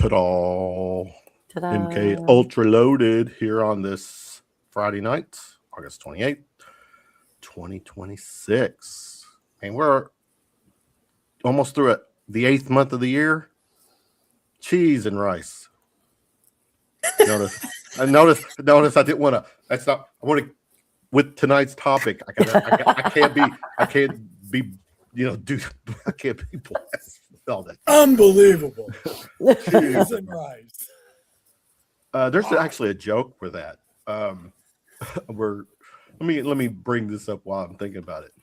Ta-da. Ta-da. MK Ultra Loaded here on this Friday night, August 28th, 2026. And we're almost through it. The 8th month of the year. Cheese and rice. Notice I didn't want to. That's not. I want to. With tonight's topic, I can't be. I can't be blessed with all that. Unbelievable. Cheese and rice. There's actually a joke for that. Let me bring this up while I'm thinking about it.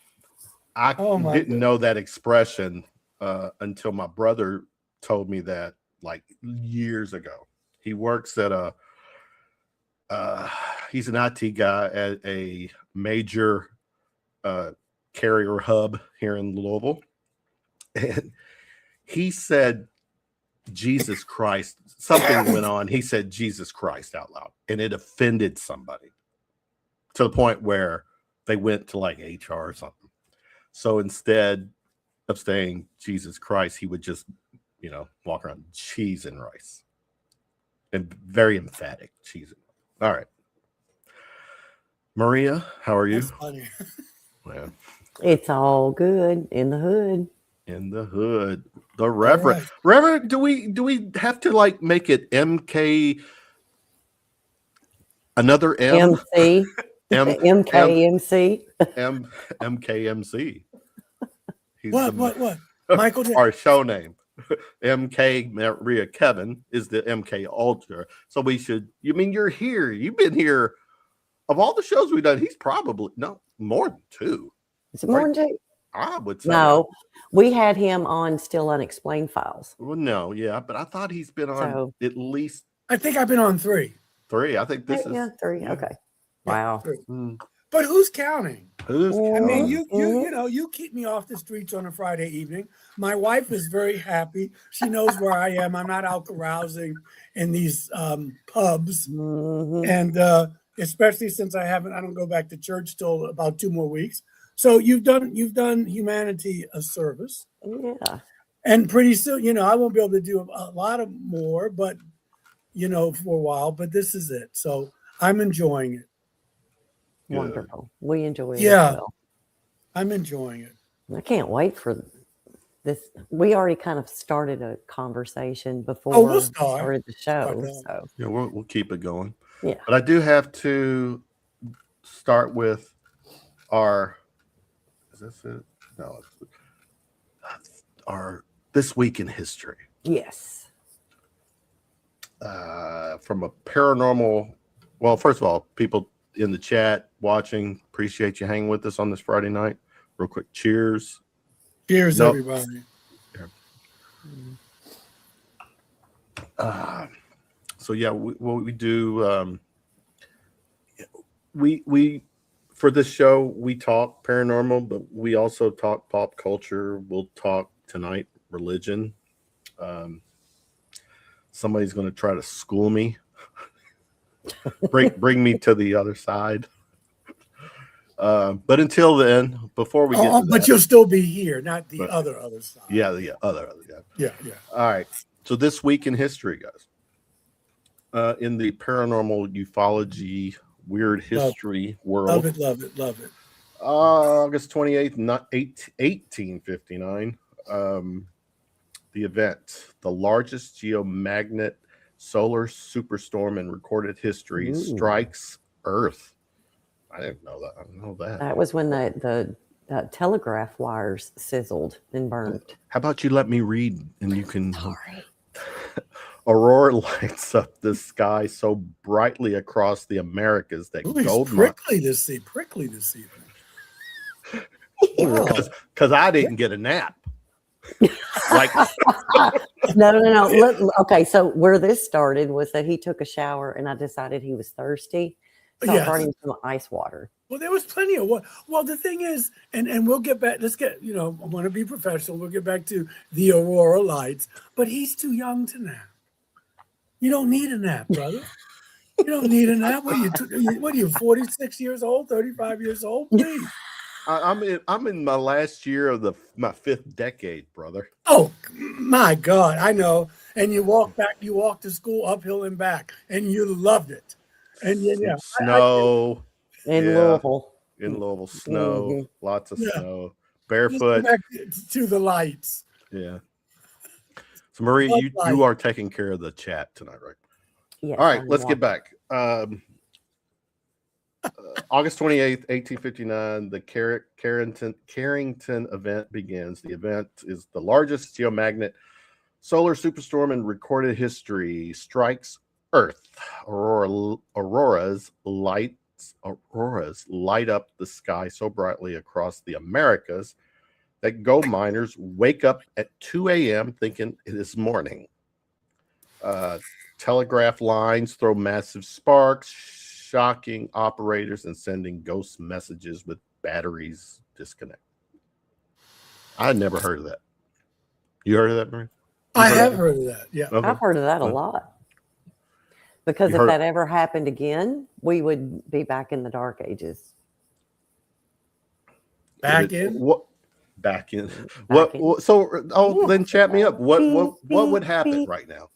I didn't know that expression until my brother told me that like years ago. He works at he's an IT guy at a major carrier hub here in Louisville. And he said, Jesus Christ, something went on. He said, Jesus Christ out loud. And it offended somebody to the point where they went to like HR or something. So instead of saying Jesus Christ, he would just, walk around cheese and rice. And very emphatic cheese. All right. Maria, how are you? That's funny. Yeah. It's all good in the hood. In the hood. The Reverend. Right. Reverend, do we have to like make it MK another M? MC. MKMC. MKMC. What? Michael Our show name. MK Maria Kevin is the MK Ultra. So we should, you're here. You've been here. Of all the shows we've done, he's probably more than two. Is it more than two? I would say. No, we had him on Still Unexplained Files. Well, no, yeah, but I thought he's been on at least. I think I've been on three. I think this is. Yeah, three. Yeah. Okay. Wow. But who's counting? Who's I mean, counting? you keep me off the streets on a Friday evening. My wife is very happy. She knows where I am. I'm not out carousing in these pubs, and especially since I don't go back to church till about 2 more weeks. So you've done humanity a service. Yeah. And pretty soon, I won't be able to do a lot of more, but for a while. But this is it. So I'm enjoying it. Wonderful. We enjoy it. Yeah. As well. I'm enjoying it. I can't wait for this. We already kind of started a conversation before we'll we start. started the show. Okay. So Yeah, we'll keep it going. Yeah. But I do have to start with our. Is this it? No. Our This Week in History. yes. From a paranormal. Well, first of all, people in the chat watching, appreciate you hanging with us on this Friday night. Real quick, cheers. Cheers, everybody. So yeah, what we do, we for this show we talk paranormal, but we also talk pop culture. We'll talk tonight religion. Somebody's going to try to school me. bring me to the other side. But until then, before we get to but that, you'll still be here, not the other side. Yeah, the other. Yeah. All right. So this week in history, guys. In the paranormal ufology, weird history world. Love it. August 28th, 1859. The event, the largest geomagnet solar superstorm in recorded history, strikes Earth. I didn't know that. I didn't know that. That was when the telegraph wires sizzled and burnt. How about you let me read and you can. Sorry. Aurora lights up the sky so brightly across the Americas that gold prickly to see. Wow. Because I didn't get a nap. No. Okay, so where this started was that he took a shower and I decided he was thirsty. So I brought him some ice water. Well, there was plenty of water. Well, the thing is, and we'll get back, I want to be professional. We'll get back to the aurora lights, but he's too young to nap. You don't need a nap, brother. You don't need a nap. What are you, 46 years old, 35 years old? Please. I'm in my last year of my 5th decade, brother. Oh my God, I know. and you walk to school uphill and back, and you loved it. And yeah, Snow. In Yeah. Louisville. In Louisville, snow, Mhm. lots of Yeah. snow, just barefoot. go back to the lights. Yeah. So Marie, Bud you Light. are taking care of the chat tonight, right? Yes, All right, I'm let's get walking. back. August 28th, 1859, the Carrington event begins. The event is the largest geomagnet solar superstorm in recorded history, strikes Earth. Auroras light up the sky so brightly across the Americas that gold miners wake up at 2 a.m. thinking it is morning. Telegraph lines throw massive sparks, shocking operators and sending ghost messages with batteries disconnect. I had never heard of that. You heard of that, Marie? I have heard of that. Yeah. Okay. I've heard of that a lot. Because You if heard- that ever happened again, we would be back in the dark ages. Back in. What? Back in. Back in. So then chat me up. What would Beep, happen beep. right now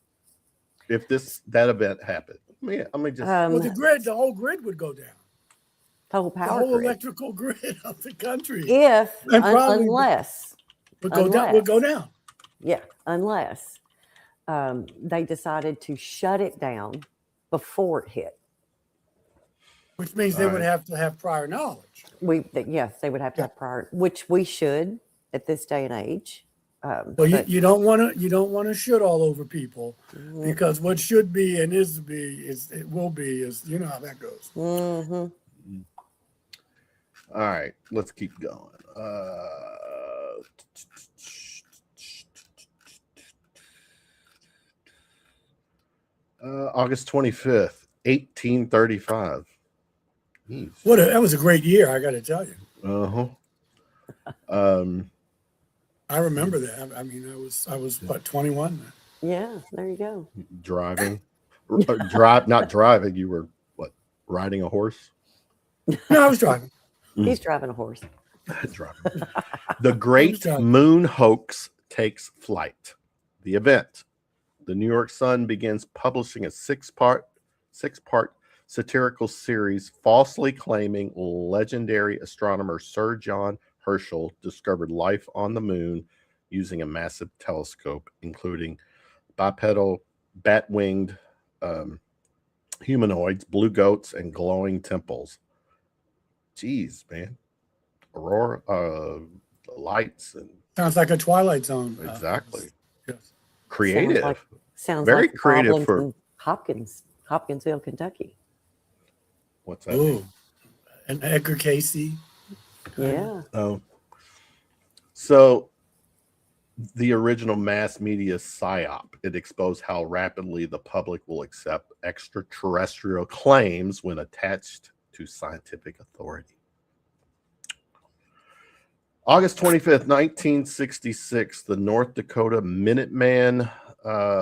if that event happened? Yeah, I mean, just Well, the whole grid would go down. The whole The power whole grid. electrical grid of the country If, And probably- unless, would go down. Would go down. yeah, unless they decided to shut it down before it hit. Which means they would Alright. have to have prior knowledge. Yes, they would have to Yeah. have prior, which we should at this day and age. Well, But- you don't want to shit all over people, Mhm. because what should be and is to be it will be, is you know how that goes. Mhm. all right. Let's keep going. August 25th, 1835. Jeez. That was a great year, I got to tell you. I remember that. I mean, I was what, 21 then. Yeah, there you go. Driving. Not driving. You were what? Riding a horse? No, I was driving. He's driving a horse. Driving. The Great Moon Hoax takes flight. The event. The New York Sun begins publishing a six-part satirical series falsely claiming legendary astronomer Sir John Herschel discovered life on the moon using a massive telescope, including bipedal, bat-winged humanoids, blue goats, and glowing temples. Jeez, man. Aurora, lights, and Sounds like a Twilight Zone. exactly. Yes. Creative. Sounds Very like the creative problems in Hopkinsville, Kentucky. What's that? Ooh, and Edgar Casey. Yeah. Oh, so the original mass media psyop, it exposed how rapidly the public will accept extraterrestrial claims when attached to scientific authority. August 25th, 1966, the North Dakota Minuteman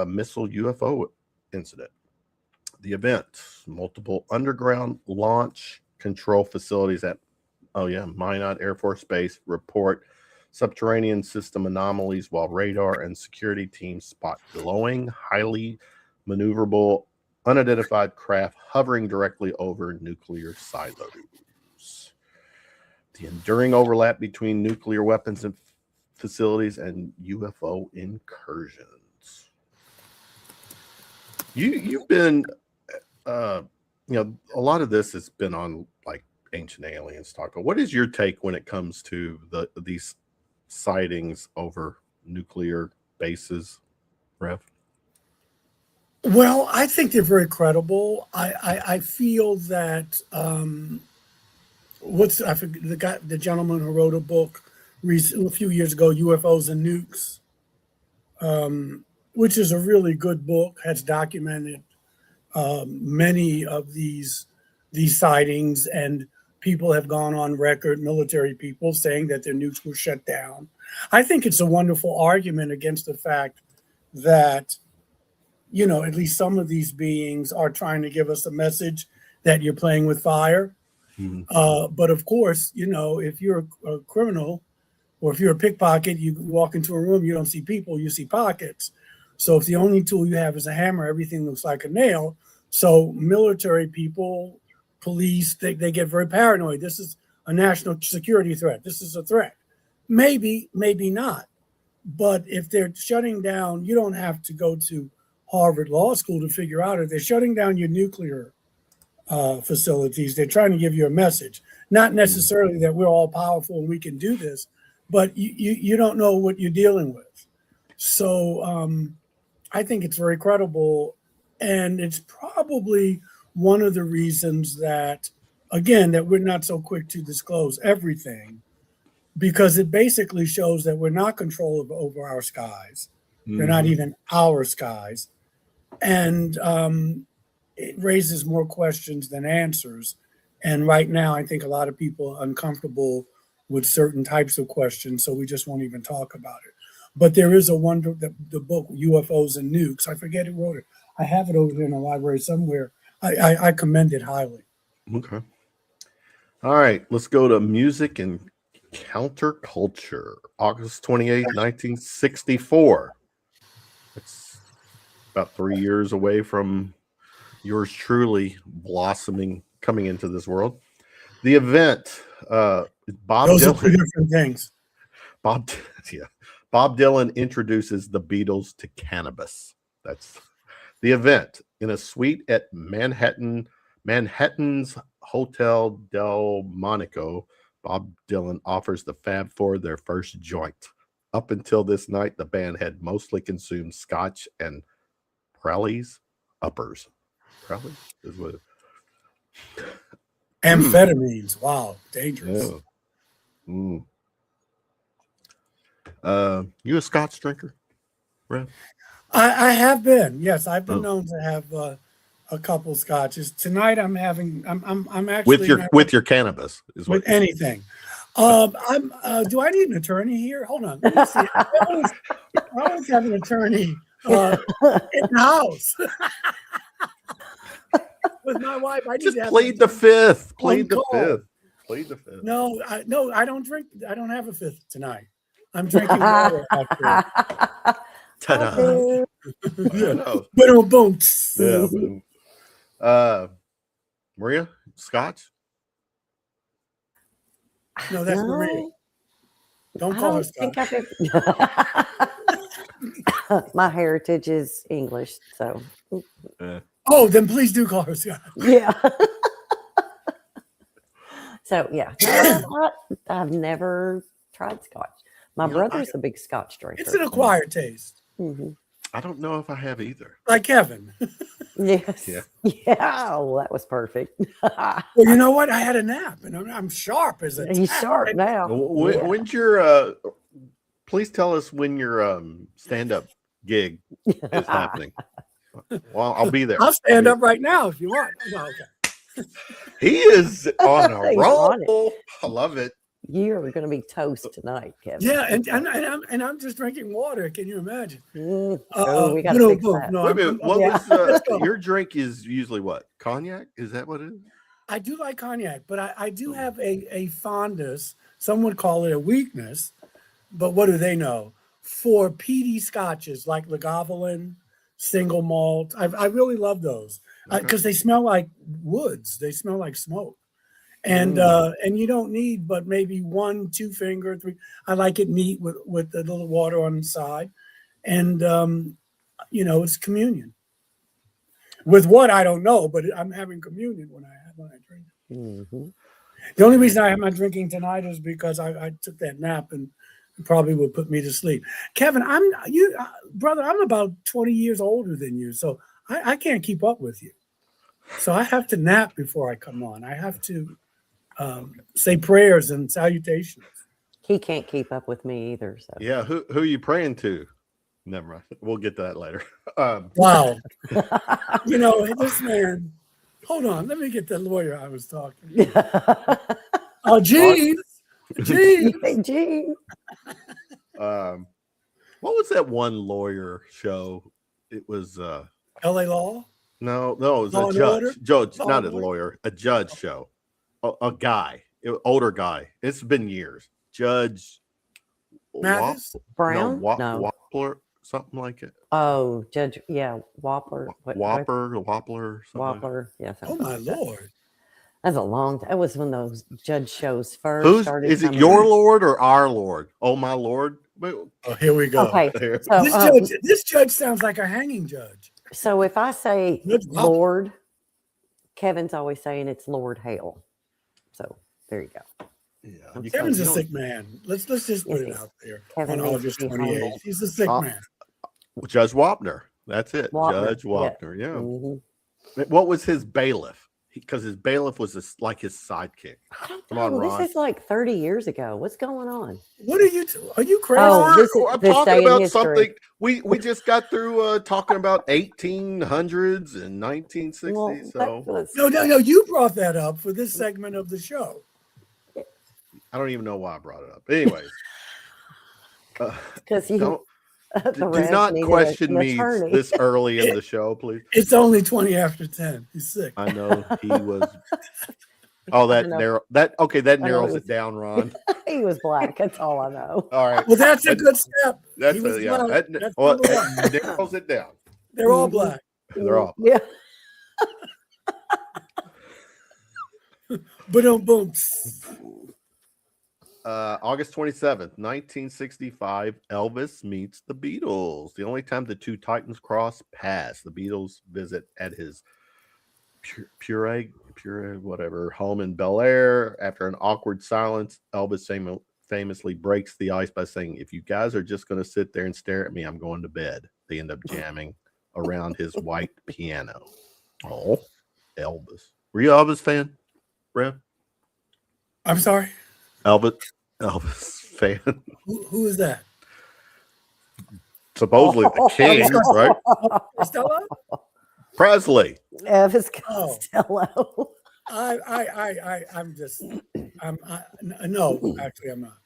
missile UFO incident. The event, multiple underground launch control facilities at Minot Air Force Base report subterranean system anomalies, while radar and security teams spot glowing, highly maneuverable, unidentified craft hovering directly over nuclear silos. The enduring overlap between nuclear weapons and facilities and UFO incursions. You've been, a lot of this has been on like Ancient Aliens talk. But what is your take when it comes to these sightings over nuclear bases, Rev? Well, I think they're very credible. I feel that I forget the gentleman who wrote a book a few years ago, UFOs and Nukes, which is a really good book, has documented many of these sightings, and people have gone on record, military people, saying that their nukes were shut down. I think it's a wonderful argument against the fact that, at least some of these beings are trying to give us a message that you're playing with fire. Mm-hmm. But of course, if you're a criminal or if you're a pickpocket, you walk into a room, you don't see people, you see pockets. So if the only tool you have is a hammer, everything looks like a nail. So military people, police, they get very paranoid. This is a national security threat. This is a threat. Maybe, maybe not. But if they're shutting down, you don't have to go to Harvard Law School to figure out if they're shutting down your nuclear facilities. They're trying to give you a message, not necessarily that we're all powerful and we can do this, but you don't know what you're dealing with. So I think it's very credible, and it's probably one of the reasons that, again, that we're not so quick to disclose everything, because it basically shows that we're not control over our skies. They're not even our skies. And it raises more questions than answers. And right now, I think a lot of people are uncomfortable with certain types of questions, so we just won't even talk about it. But there is a wonder that the book UFOs and Nukes, I forget who wrote it. I have it over here in the library somewhere. I commend it highly. Okay. All right, let's go to music and counterculture. August 28, 1964. It's about 3 years away from yours truly blossoming, coming into this world. The event, Bob Those Dylan. are two different things. Bob Dylan introduces the Beatles to cannabis. That's the event. In a suite at Manhattan's Hotel Del Monaco, Bob Dylan offers the Fab Four their first joint. Up until this night, the band had mostly consumed scotch and Prellies uppers. Prellies is what. Amphetamines. Wow, dangerous. Yeah. You a scotch drinker, Rev? I have been. Yes, I've been known to have a couple scotches. Tonight, I'm actually with your cannabis is what with anything. Do I need an attorney here? Hold on. Let me see. I always have an attorney in the house. With my wife, I just plead the fifth. Plead the fifth. Plead the fifth. No, I don't drink. I don't have a fifth tonight. I'm drinking water. Ta-da. Yeah. Boom, boom. Yeah, boom. Maria, scotch? No, that's Maria. Don't call her scotch. My heritage is English, so. Oh, then please do call her scotch. Yeah. So yeah, I've never tried scotch. My brother's a big scotch drinker. It's an acquired taste. Mm-hmm. I don't know if I have either. Like Kevin. Yes. Yeah. Yeah. Oh, that was perfect. Well, you know what? I had a nap, and I'm sharp as a. He's sharp now. When's your? Please tell us when your stand-up gig is happening. Well, I'll be there. I'll stand up right now if you want. No, okay. He is on a He's roll. on it. I love it. You're going to be toast tonight, Kevin. Yeah, and I'm just drinking water. Can you imagine? Oh, we got to fix that. No, Wait a minute. What Let's go. was your drink? Is usually what? Cognac? Is that what it is? I do like cognac, but I do have a fondness. Some would call it a weakness, but what do they know? For peaty scotches like Lagavulin, single malt. I really love those because they smell like woods. They smell like smoke. And you don't need but maybe 1, 2 finger, 3. I like it neat with the little water on the side. And, it's communion. With what, I don't know, but I'm having communion when I drink. Mm-hmm. The only reason I'm not drinking tonight is because I took that nap and probably would put me to sleep. Kevin, brother, I'm about 20 years older than you, so I can't keep up with you. So I have to nap before I come on. I have to say prayers and salutations. He can't keep up with me either. So Yeah, who are you praying to? Never mind. We'll get to that later. Wow. This man, hold on. Let me get the lawyer I was talking. Oh, geez. Geez. Gee. What was that one lawyer show? It was LA Law? no, it was Law a and judge. Order? Judge, Law not a and Order? lawyer, a judge show. A guy, older guy. It's been years. Judge Mathis? Brown? Wappler, something like it. Oh, Judge, yeah, Whopper. Wappler, Whopper. Yeah. Oh my Lord. That's a long time. That was when those judge shows first Who's started. is it? coming Your out. Lord or our Lord? Oh my Lord! Oh, here we go. Okay. There. So, This judge sounds like a hanging judge. so if I say Judge Whopper. Lord, Kevin's always saying it's Lord Hale. So there you go. Yeah, Kevin's a sick man. Let's just put it out there. Kevin On needs August to be 28th, humble. he's a sick man. Judge Wapner. That's it. Wapner, Judge Wapner. Yeah. Mhm. What was his bailiff? Because his bailiff was like his sidekick. Come on, Ron. This is like 30 years ago. What's going on? What are you? Are you crazy? Oh, this is I'm this talking day in about history. something. We just got through talking about 1800s and 1960s. Well, So No. You brought that up for this segment of the show. I don't even know why I brought it up. Anyways, because you don't, the do rest not needed question an me attorney. this early in the show, please. It's only 20 after 10. He's sick. I know he was. Oh, that I know. narrow. That okay. That I know narrows he it was- down, Ron. He was black. That's all I know. All right. Well, that's a good step. That's He was yeah. black. That, That's well, number that one. narrows it down. They're all Mhm. black. They're all. Yeah. Boom. August 27th, 1965, Elvis meets the Beatles. The only time the two titans cross paths. The Beatles visit at his pure whatever home in Bel Air. After an awkward silence, Elvis famously breaks the ice by saying, "If you guys are just going to sit there and stare at me, I'm going to bed." They end up jamming around his white piano. Oh, Elvis. Were you an Elvis fan, Rev? I'm sorry. Elvis fan. Who is that? Supposedly the king, right? Stella? Presley. Elvis Oh. Costello. No, actually, I'm not.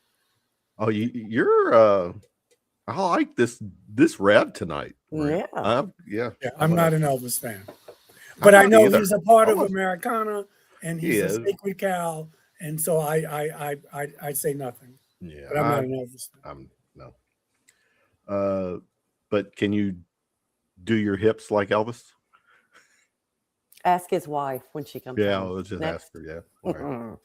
Oh, you're I like this Rev tonight. Yeah. Yeah. Yeah, I'm not an Elvis fan, but I not know either. he's a part of Almost. Americana, and he's He a is. sacred cow, and so I say nothing. Yeah. But I'm not an Elvis fan. I'm no. But can you do your hips like Elvis? Ask his wife when she comes Yeah, home. let's just Next. ask her. Yeah. All right.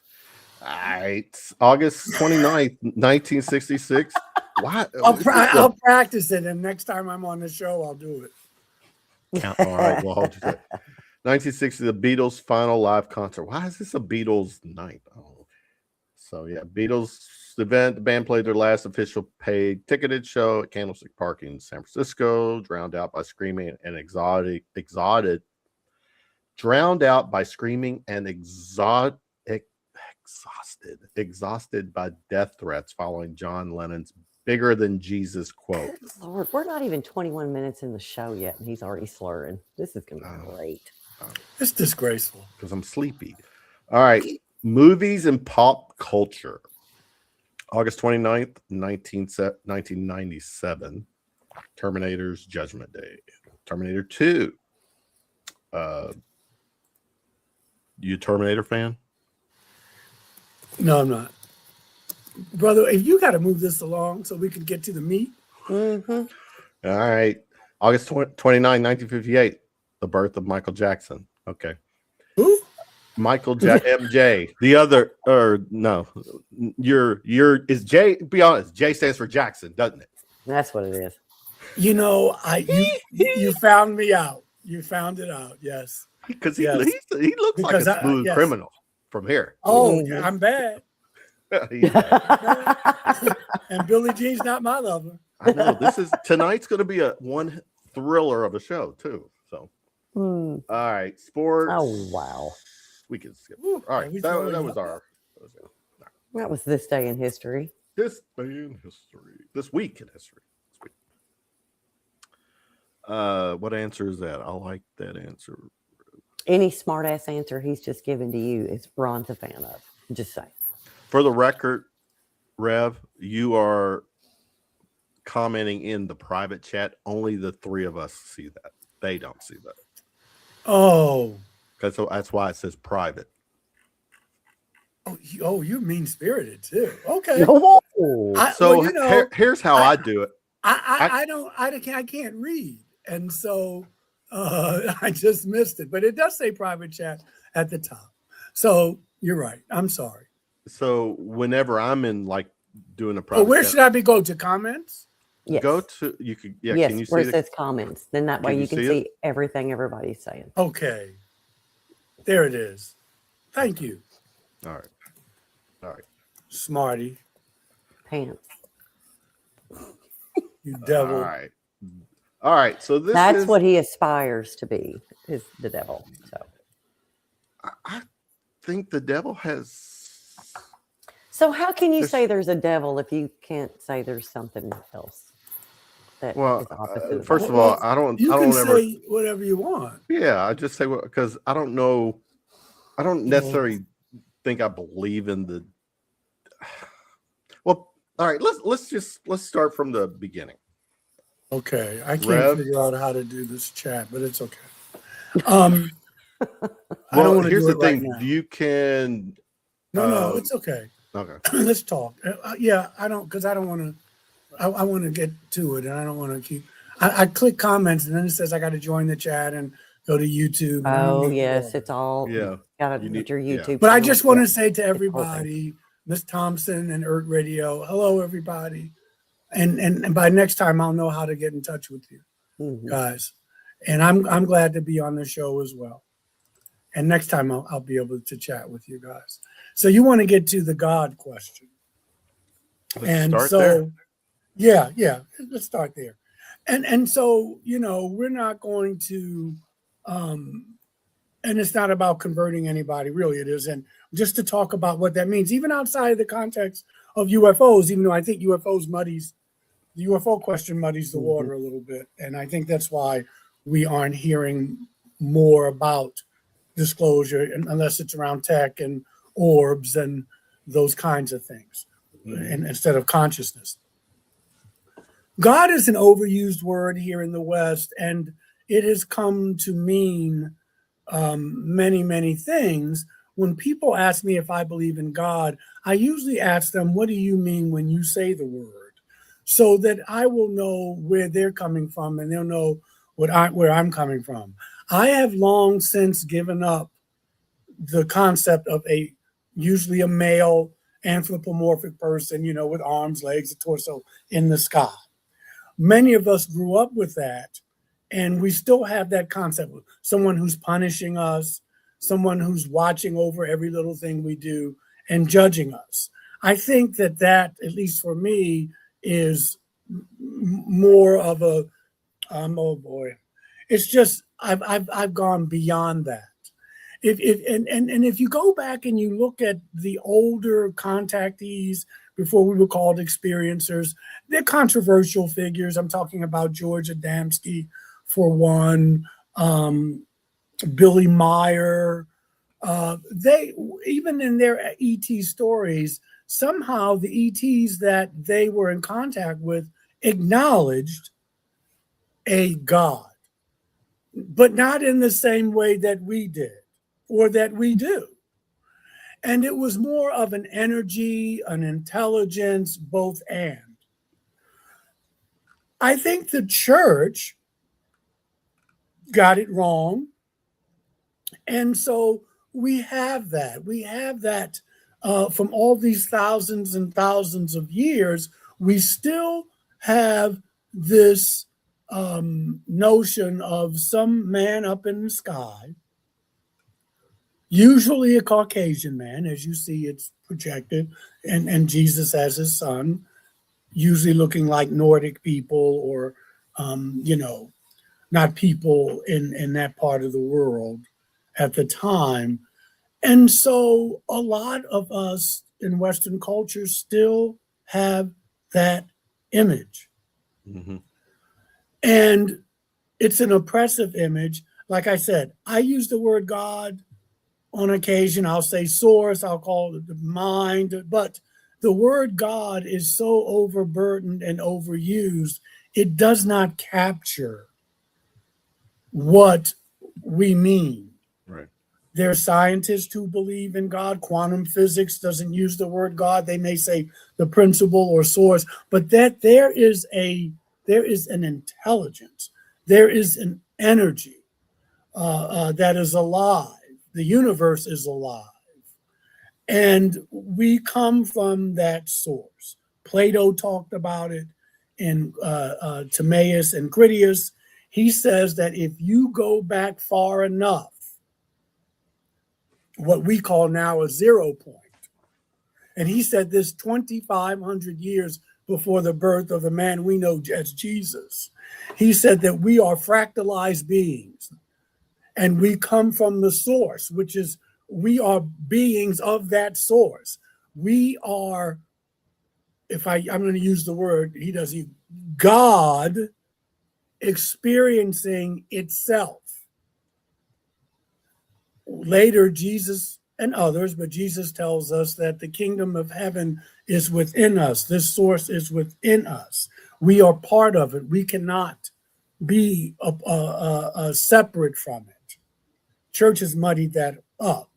All right. August 29th, 1966. Why? I'll practice it, and next time I'm on the show, I'll do it. All right. Well, hold you to that. 1960, the Beatles' final live concert. Why is this a Beatles night? Oh, so yeah, Beatles event. The band played their last official paid ticketed show at Candlestick Park in San Francisco. Drowned out by screaming and exhausted by death threats following John Lennon's "bigger than Jesus" quote. Lord, we're not even 21 minutes in the show yet, and he's already slurring. This is going to be great. It's disgraceful. Because I'm sleepy. All right. Movies and pop culture. August 29th, 1997. Terminator's Judgment Day. Terminator 2. You a Terminator fan? No, I'm not. Brother, if you got to move this along so we can get to the meat. Mm-hmm. All right. August 29, 1958. The birth of Michael Jackson. Okay. Who? MJ. The other, or no, is J, be honest, J stands for Jackson, doesn't it? That's what it is. You know, you found me out. You found it out. Yes. Because Yes. he looks Because like a smooth yes. criminal from here. Oh, Mhm. I'm bad. He's bad. And Billie Jean's not my lover. I know tonight's going to be a one thriller of a show too. So, Hmm. all right, sports. Oh, wow. We can skip. Ooh, All right, we that throwing was up. our That was this day in history. this day in history. This week in history. This week. What answer is that? I like that answer. Any smart ass answer he's just given to you is Ron's a fan of. Just say. For the record, Rev, you are commenting in the private chat. Only the three of us see that. They don't see that. Oh. That's why it says private. Oh, you're mean spirited too. Okay. Oh, I- So well, you know, here's how I do it. I can't read, and so I just missed it. But it does say private chat at the top. So you're right. I'm sorry. So whenever I'm in like doing a Oh, private where chat, should I be? Go to comments? Yes. go to you could Yes, can you where see it says comments. Then that way Can you you can see see it? everything everybody's saying. Okay, there it is. Thank you, All right. Smarty. Pants. You devil. All right. So That's is what he aspires to be, is the devil. So I think the devil has. So how can you There's- say there's a devil if you can't say there's something else that Well, is opposite of first that? of all, I don't You can ever. say whatever you want. Yeah, I just say because I don't know. I don't necessarily think I believe in the. Well, all right. Let's start from the beginning. Okay, I can't Rev? figure out how to do this chat, but it's okay. I don't want to here's do the it right thing. now. You can. No, it's okay. Okay. Let's talk. Yeah, I don't want to. I want to get to it, and I don't want to keep. I click comments, and then it says I got to join the chat and go to YouTube. And I don't Oh need to do yes, all it's all Yeah. got to You put need- your yeah. YouTube. But I channel. just want Yeah. to say to whole thing. everybody, Miss Thompson and Earth Radio, hello everybody, and by next time I'll know how to get in touch with you Mhm. guys, and I'm glad to be on the show as well. And next time I'll be able to chat with you guys. So you want to get to the God question, Let's start there. yeah, let's start there, and so we're not going to. And it's not about converting anybody, really. It is, and just to talk about what that means, even outside of the context of UFOs. Even though I think the UFO question muddies the water a little bit, and I think that's why we aren't hearing more about disclosure, unless it's around tech and orbs and those kinds of things, and instead of consciousness. God is an overused word here in the West, and it has come to mean many, many things. When people ask me if I believe in God, I usually ask them, what do you mean when you say the word? So that I will know where they're coming from, and they'll know where I'm coming from. I have long since given up the concept of usually a male anthropomorphic person, with arms, legs, a torso in the sky. Many of us grew up with that. And we still have that concept of someone who's punishing us, someone who's watching over every little thing we do and judging us. I think that, at least for me, is more of a, oh boy, it's just I've gone beyond that. If you go back and you look at the older contactees before we were called experiencers, they're controversial figures. I'm talking about George Adamski, for one, Billy Meyer. They, even in their ET stories, somehow the ETs that they were in contact with acknowledged a God, but not in the same way that we did or that we do. And it was more of an energy, an intelligence, both and. I think the church got it wrong. And so we have that. From all these thousands and thousands of years. We still have this notion of some man up in the sky, usually a Caucasian man, as you see it's projected, and Jesus as his son, usually looking like Nordic people or, not people in that part of the world at the time. And so a lot of us in Western culture still have that image. Mm-hmm. And it's an oppressive image. Like I said, I use the word God on occasion. I'll say source, I'll call it the mind, but the word God is so overburdened and overused, it does not capture what we mean. Right. There are scientists who believe in God. Quantum physics doesn't use the word God. They may say the principle or source, but that there is a there is an intelligence, there is an energy that is alive. The universe is alive. And we come from that source. Plato talked about it in Timaeus and Critias. He says that if you go back far enough, what we call now a 0 point, and he said this 2,500 years before the birth of the man we know as Jesus. He said that we are fractalized beings, and we come from the source, which is we are beings of that source. We are, I'm going to use the word, God experiencing itself. Later, Jesus and others, but Jesus tells us that the kingdom of heaven is within us. This source is within us. We are part of it. We cannot be separate from it. Church has muddied that up.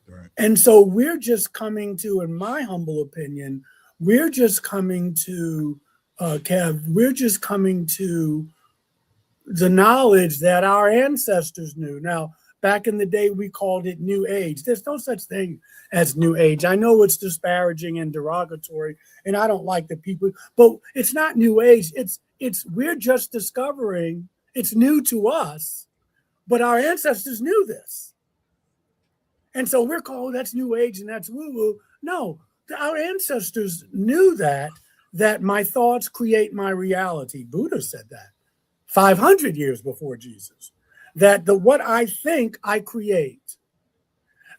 Right. And so we're just coming to, in my humble opinion, we're just coming to, Kev, we're just coming to the knowledge that our ancestors knew. Now, back in the day, we called it New Age. There's no such thing as New Age. I know it's disparaging and derogatory, and I don't like the people, but it's not New Age. We're just discovering it's new to us, but our ancestors knew this. And so we're called, that's New Age and that's woo-woo. No, our ancestors knew that my thoughts create my reality. Buddha said that 500 years before Jesus. That what I think I create,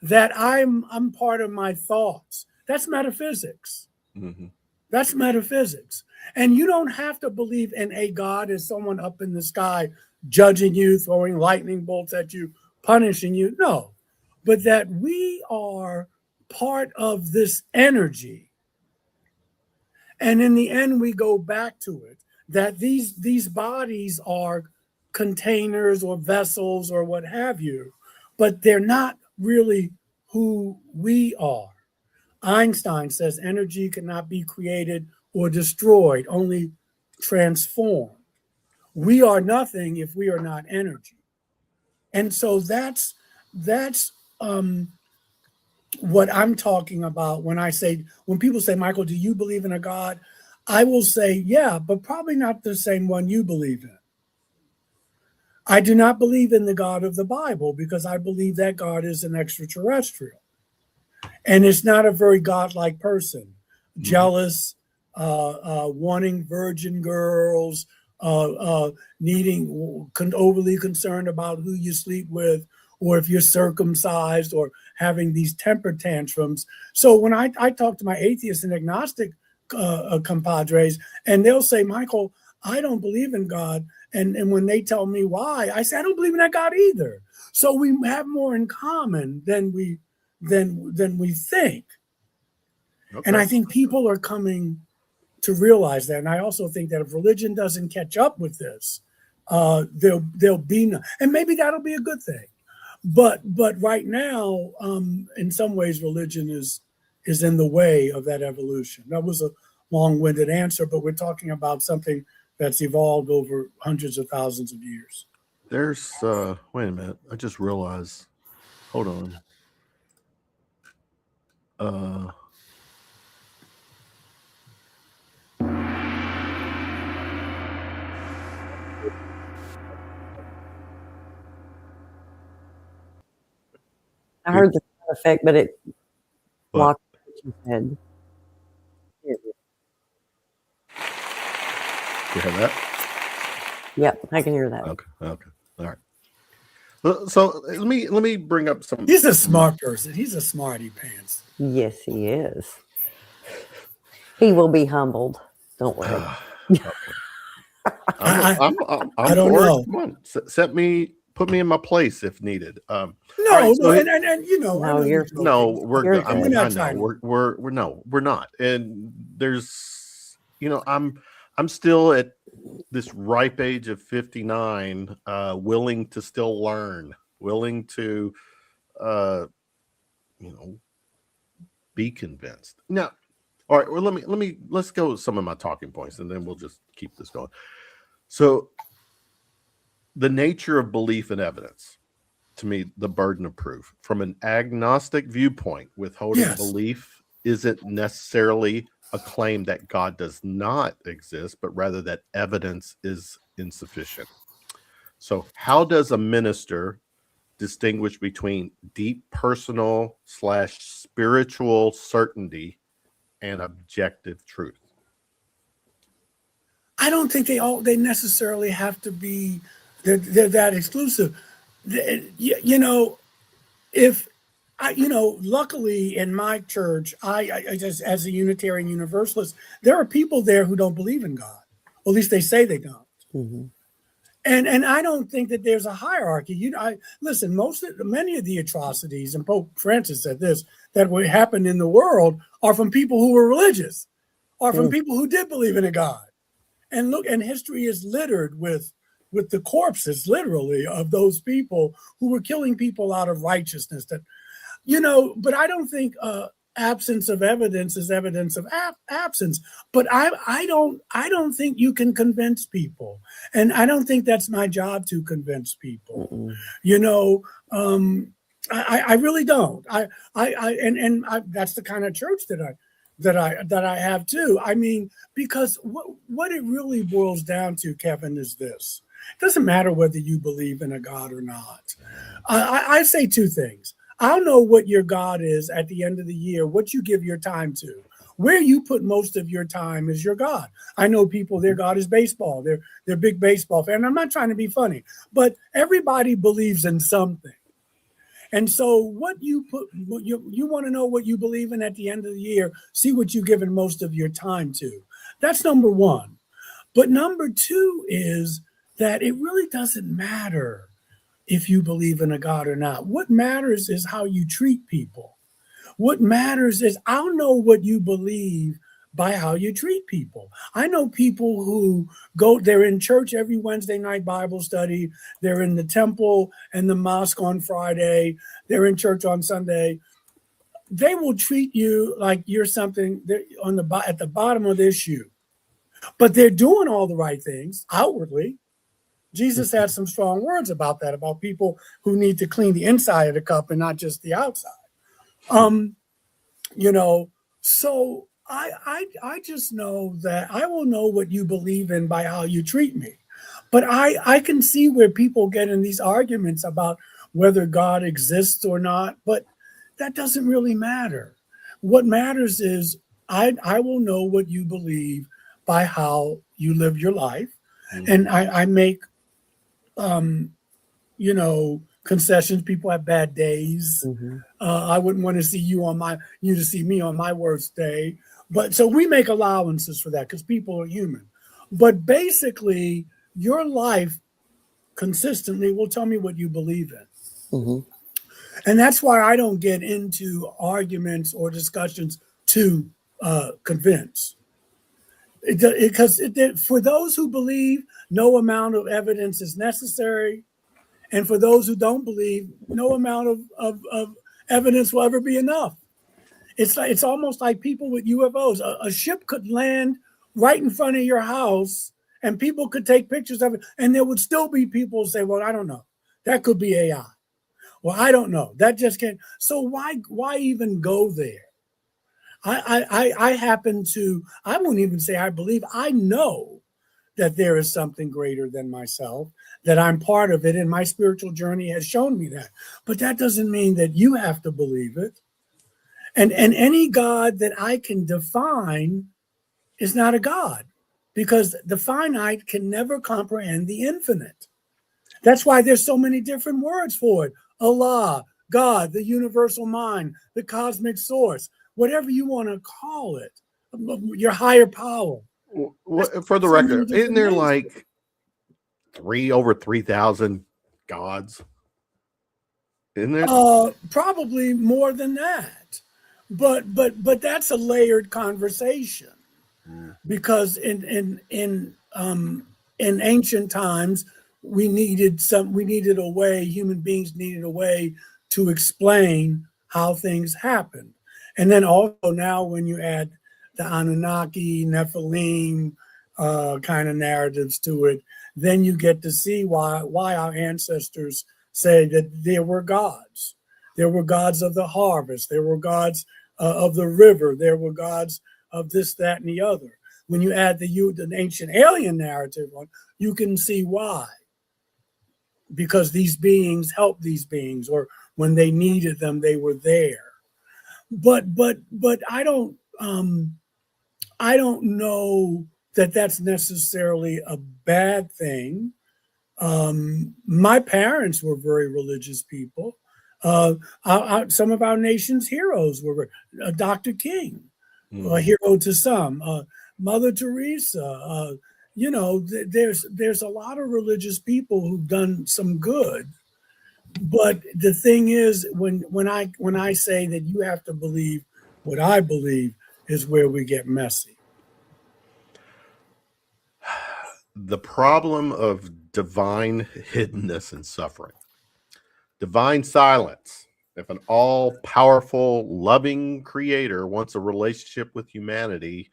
that I'm part of my thoughts. That's metaphysics. Mm-hmm. That's metaphysics. And you don't have to believe in a God as someone up in the sky judging you, throwing lightning bolts at you, punishing you. No, but that we are part of this energy. And in the end, we go back to it, that these bodies are containers or vessels or what have you, but they're not really who we are. Einstein says energy cannot be created or destroyed, only transformed. We are nothing if we are not energy. And so that's what I'm talking about when people say, Michael, do you believe in a God? I will say, yeah, but probably not the same one you believe in. I do not believe in the God of the Bible because I believe that God is an extraterrestrial. And it's not a very godlike person. Jealous, wanting virgin girls, overly concerned about who you sleep with, or if you're circumcised, or having these temper tantrums. So when I talk to my atheist and agnostic compadres, and they'll say, Michael, I don't believe in God. And when they tell me why, I say, I don't believe in that God either. So we have more in common than we think. Okay. And I think people are coming to realize that. And I also think that if religion doesn't catch up with this, there'll be no, and maybe that'll be a good thing. But right now, in some ways, religion is in the way of that evolution. That was a long-winded answer, but we're talking about something that's evolved over hundreds of thousands of years. There's wait a minute. I just realized. Hold on. I heard the sound effect, but it blocked what you said. You hear that? Yep, I can hear that. Okay. All right. So let me bring up some. He's a smart person. He's a smarty pants. Yes, he is. He will be humbled. Don't worry. I don't know. Come on, put me in my place if needed. And you know, we're good. We're not trying. We're not. And there's, I'm still at this ripe age of 59, willing to still learn, willing to, be convinced. Now, all right. Well, let's go with some of my talking points, and then we'll just keep this going. So the nature of belief and evidence, to me, the burden of proof. From an agnostic viewpoint, withholding Yes. belief isn't necessarily a claim that God does not exist, but rather that evidence is insufficient. So how does a minister distinguish between deep personal / spiritual certainty and objective truth? I don't think they necessarily have to be they're that exclusive. You know, if I, you know, luckily in my church, I just, as a Unitarian Universalist, there are people there who don't believe in God. Or at least they say they don't. Mm-hmm. And I don't think that there's a hierarchy. Listen, many of the atrocities, and Pope Francis said this, that what happened in the world are from people who were religious, or from people who did believe in a God. And look, and history is littered with the corpses, literally, of those people who were killing people out of righteousness. That, you know, but I don't think absence of evidence is evidence of absence. But I don't think you can convince people, and I don't think that's my job to convince people. Mm-mm. You know, I really don't. That's the kind of church that I have too. I mean, because what it really boils down to, Kevin, is this. It doesn't matter whether you believe in a God or not. I say two things. I'll know what your God is at the end of the year, what you give your time to. Where you put most of your time is your God. I know people, their God is baseball. They're big baseball fan. I'm not trying to be funny, but everybody believes in something. And so what you want to know what you believe in at the end of the year, see what you've given most of your time to. That's number one. But number two is that it really doesn't matter if you believe in a God or not. What matters is how you treat people. What matters is I'll know what you believe by how you treat people. I know people who they're in church every Wednesday night Bible study. They're in the temple and the mosque on Friday. They're in church on Sunday. They will treat you like you're something at the bottom of their shoe. But they're doing all the right things outwardly. Jesus had some strong words about that, about people who need to clean the inside of the cup and not just the outside. You know, so I just know that I will know what you believe in by how you treat me. But I can see where people get in these arguments about whether God exists or not, but that doesn't really matter. What matters is I will know what you believe by how you live your life. Mm-hmm. And I make, you know, concessions. People have bad days. Mm-hmm. I wouldn't want to see you to see me on my worst day. But so we make allowances for that because people are human. But basically, your life consistently will tell me what you believe in. Mm-hmm. And that's why I don't get into arguments or discussions to convince. Because for those who believe, no amount of evidence is necessary. And for those who don't believe, no amount of evidence will ever be enough. It's almost like people with UFOs. A ship could land right in front of your house and people could take pictures of it. And there would still be people who say, well, I don't know. That could be AI. Well, I don't know. That just can't. So why even go there? I happen to, I won't even say I believe, I know that there is something greater than myself, that I'm part of it, and my spiritual journey has shown me that. But that doesn't mean that you have to believe it. And any God that I can define is not a God, because the finite can never comprehend the infinite. That's why there's so many different words for it. Allah, God, the universal mind, the cosmic source, whatever you want to call it, your higher power. For the record, isn't there like over 3,000 gods? Isn't there? Probably more than that. But that's a layered conversation. Because in ancient times, human beings needed a way to explain how things happened. And then also now when you add the Anunnaki, Nephilim kind of narratives to it, then you get to see why our ancestors say that there were gods. There were gods of the harvest. There were gods of the river. There were gods of this, that, and the other. When you add the ancient alien narrative on, you can see why. Because these beings helped these beings, or when they needed them, they were there. But I don't know that that's necessarily a bad thing. My parents were very religious people. Some of our nation's heroes were Dr. King, a hero to some, Mother Teresa. There's a lot of religious people who've done some good. But the thing is, when I say that you have to believe what I believe, is where we get messy. The problem of divine hiddenness and suffering, divine silence. If an all-powerful, loving creator wants a relationship with humanity,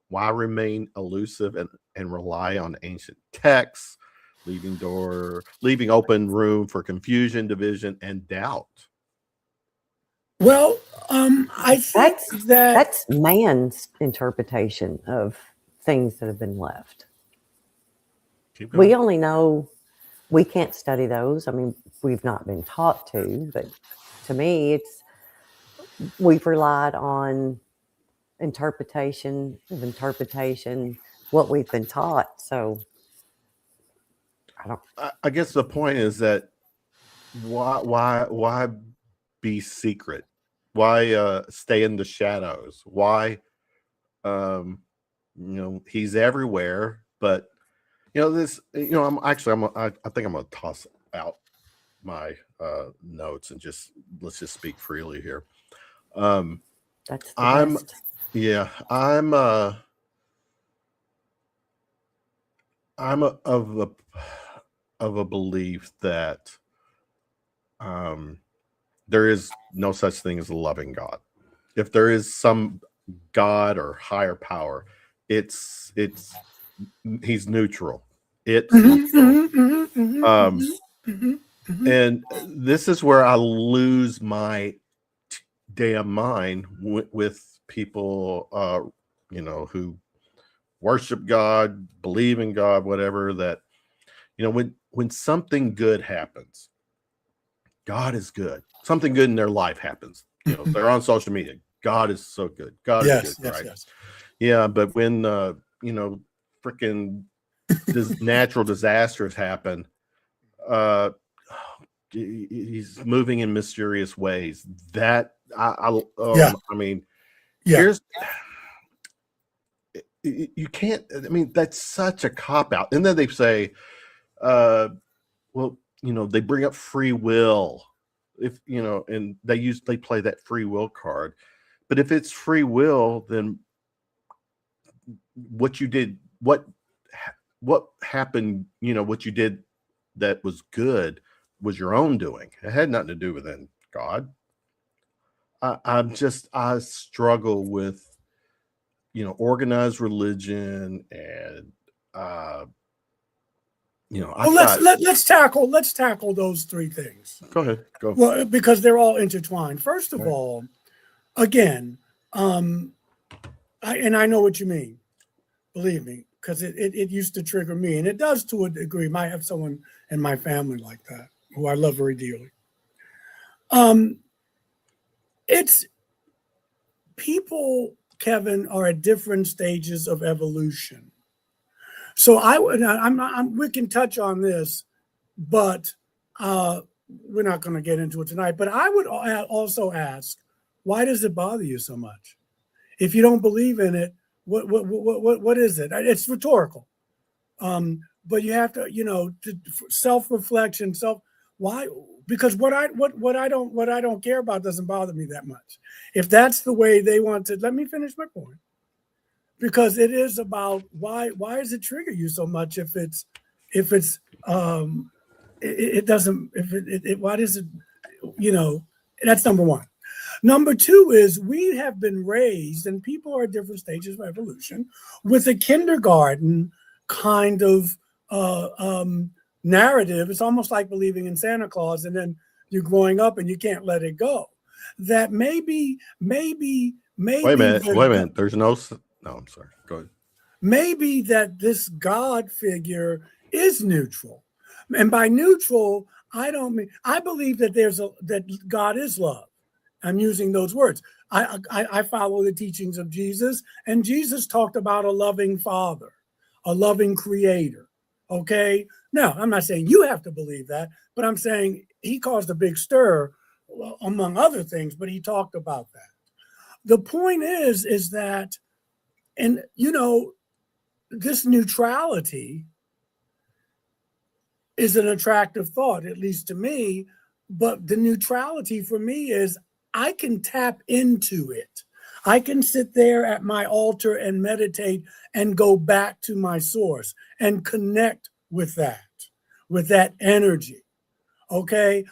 why remain elusive and rely on ancient texts, leaving open room for confusion, division, and doubt? Well, I think that's man's interpretation of things that have been left. We only know, we can't study those. I mean, we've not been taught to, but to me, we've relied on interpretation, what we've been taught. So I guess the point is that why be secret? Why stay in the shadows? Why he's everywhere, but I think I'm going to toss out my notes and let's just speak freely here. That's the best. I'm of a belief that there is no such thing as a loving God. If there is some God or higher power, he's neutral. It's neutral. And this is where I lose my damn mind with people, who worship God, believe in God, whatever. That when something good happens, God is good. Something good in their life happens. They're on social media. God is so good. God is good, right? Yes. Yeah, but when freaking natural disasters happen, he's moving in mysterious ways. That here's you can't. I mean, that's such a cop out. And then they say, they bring up free will. If and they play that free will card. But if it's free will, then what you did, what happened, what you did that was good was your own doing. It had nothing to do with God. I struggle with, organized religion and, let's tackle those three things. Go ahead. Go. Well, because they're all intertwined. First of all, again, I know what you mean. Believe me, because it used to trigger me, and it does to a degree. I have someone in my family like that who I love very dearly. It's people, Kevin, are at different stages of evolution. So we can touch on this, but we're not going to get into it tonight. But I would also ask, why does it bother you so much? If you don't believe in it, what is it? It's rhetorical. But you have to, self-reflection, why? Because what I don't care about doesn't bother me that much. If that's the way they want to, let me finish my point. Because it is about why does it trigger you so much why does it, that's number one. Number two is we have been raised, and people are at different stages of evolution, with a kindergarten kind of narrative. It's almost like believing in Santa Claus, and then you're growing up and you can't let it go. That maybe. Wait a minute. There's no. I'm sorry. Go ahead. Maybe that this God figure is neutral, and by neutral, I don't mean, I believe that that God is love. I'm using those words. I follow the teachings of Jesus, and Jesus talked about a loving Father, a loving Creator. Okay. Now, I'm not saying you have to believe that, but I'm saying he caused a big stir, among other things, but he talked about that. The point is that, and this neutrality is an attractive thought, at least to me, but the neutrality for me is I can tap into it. I can sit there at my altar and meditate and go back to my source and connect with that energy. Okay.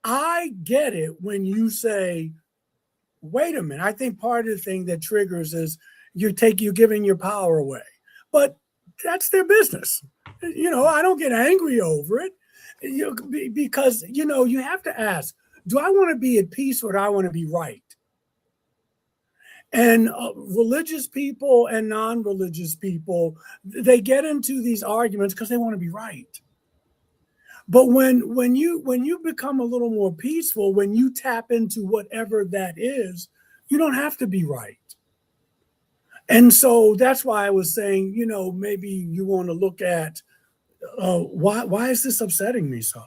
I get it when you say, wait a minute. I think part of the thing that triggers is you're giving your power away, but that's their business. I don't get angry over it because, you have to ask, do I want to be at peace or do I want to be right? And religious people and non-religious people, they get into these arguments because they want to be right. But when you become a little more peaceful, when you tap into whatever that is, you don't have to be right. And so that's why I was saying, maybe you want to look at why is this upsetting me so?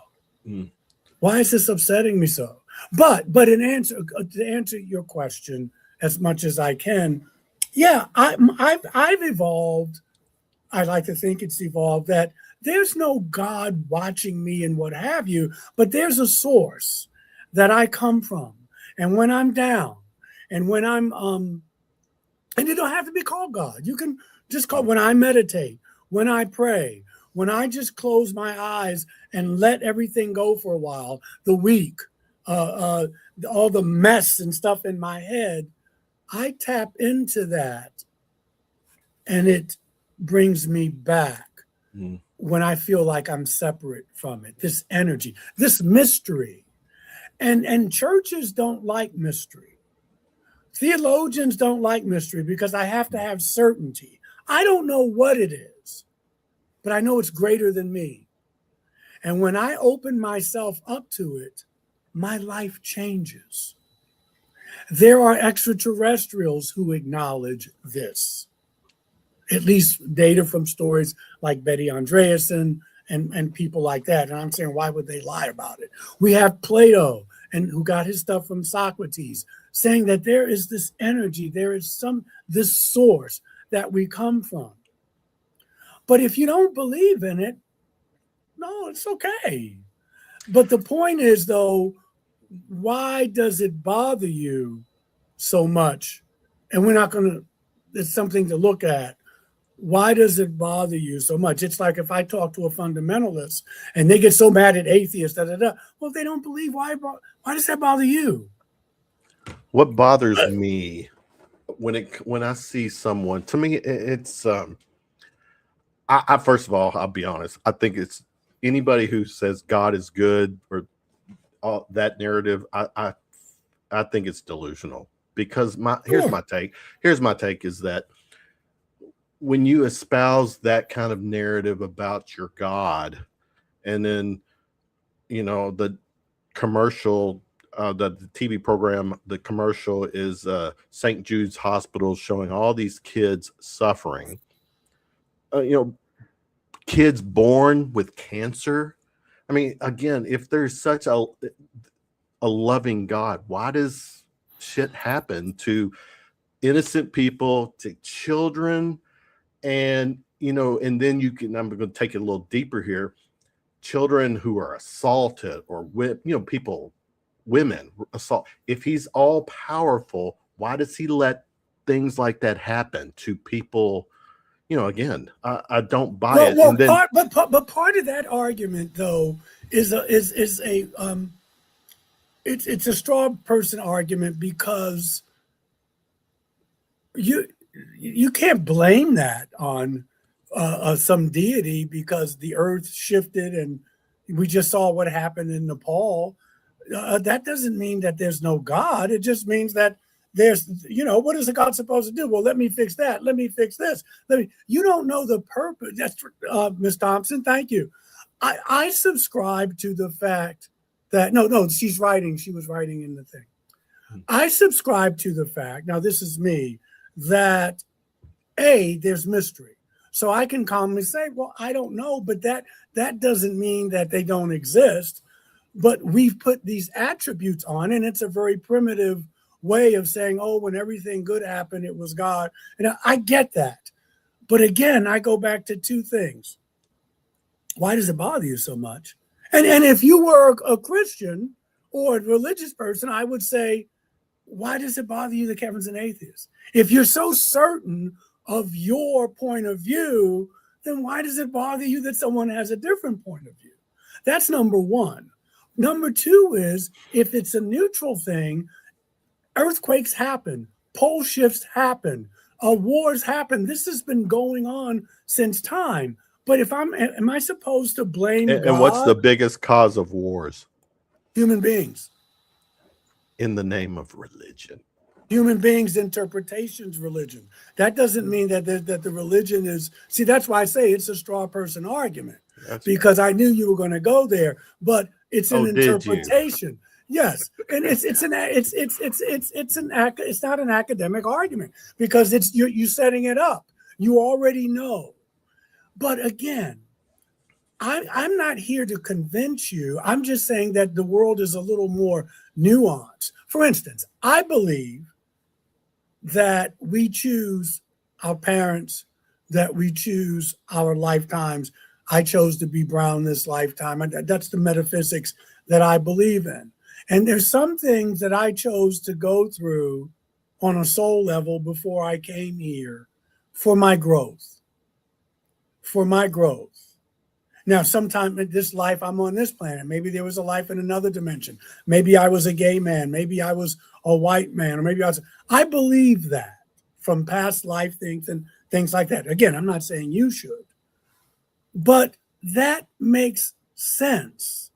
Mm. Why is this upsetting me so? But to answer your question as much as I can, yeah, I've evolved. I like to think it's evolved that there's no God watching me and what have you, but there's a source that I come from. And when I'm down, and when I'm and you don't have to be called God. You can just call when I meditate, when I pray, when I just close my eyes and let everything go for a while, the week, all the mess and stuff in my head, I tap into that and it brings me back when I feel like I'm separate from it, this energy, this mystery. And churches don't like mystery. Theologians don't like mystery because I have to have certainty. I don't know what it is, but I know it's greater than me. And when I open myself up to it, my life changes. There are extraterrestrials who acknowledge this. At least data from stories like Betty Andreasson and people like that. And I'm saying, why would they lie about it? We have Plato, and who got his stuff from Socrates, saying that there is this energy, there is this source that we come from. But if you don't believe in it, no, it's okay. But the point is, though, why does it bother you so much? And we're not going to, it's something to look at. Why does it bother you so much? It's like if I talk to a fundamentalist and they get so mad at atheists, well, if they don't believe, why does that bother you? What bothers me when I see someone, to me, it's I first of all, I'll be honest. I think it's anybody who says God is good or all that narrative. I think it's delusional because here's my take. Here's my take is that when you espouse that kind of narrative about your God, and then the commercial, the TV program, the commercial is St. Jude's Hospital showing all these kids suffering. Kids born with cancer. I mean, again, if there's such a loving God, why does shit happen to innocent people, to children? And, and then I'm going to take it a little deeper here. Children who are assaulted or women assault. If he's all powerful, why does he let things like that happen to people? Again, I don't buy it. Well, but part of that argument, though, is it's a straw person argument because you can't blame that on some deity because the earth shifted and we just saw what happened in Nepal. That doesn't mean that there's no God. It just means that there's, what is a God supposed to do? Well, let me fix that. Let me fix this. You don't know the purpose. That's Ms. Thompson. Thank you. I subscribe to the fact that, no, she's writing. She was writing in the thing. I subscribe to the fact, now this is me, that there's mystery. So I can calmly say, well, I don't know, but that doesn't mean that they don't exist. But we've put these attributes on, and it's a very primitive way of saying, oh, when everything good happened, it was God. And I get that. But again, I go back to two things. Why does it bother you so much? And if you were a Christian or a religious person, I would say, why does it bother you that Kevin's an atheist? If you're so certain of your point of view, then why does it bother you that someone has a different point of view? That's number one. Number two is, if it's a neutral thing, earthquakes happen, pole shifts happen, wars happen. This has been going on since time. But am I supposed to blame God? And what's the biggest cause of wars? Human beings. In the name of religion. Human beings' interpretations, religion. That doesn't mean that the religion is. See, that's why I say it's a straw person argument. Because I knew you were going to go there, but it's an interpretation. Yes, and it's not an academic argument because you're setting it up. You already know. But again, I'm not here to convince you. I'm just saying that the world is a little more nuanced. For instance, I believe that we choose our parents, that we choose our lifetimes. I chose to be brown this lifetime. That's the metaphysics that I believe in. And there's some things that I chose to go through on a soul level before I came here for my growth. For my growth. Now, sometime in this life, I'm on this planet. Maybe there was a life in another dimension. Maybe I was a gay man. Maybe I was a white man. Or maybe I believe that from past life things and things like that. Again, I'm not saying you should. But that makes sense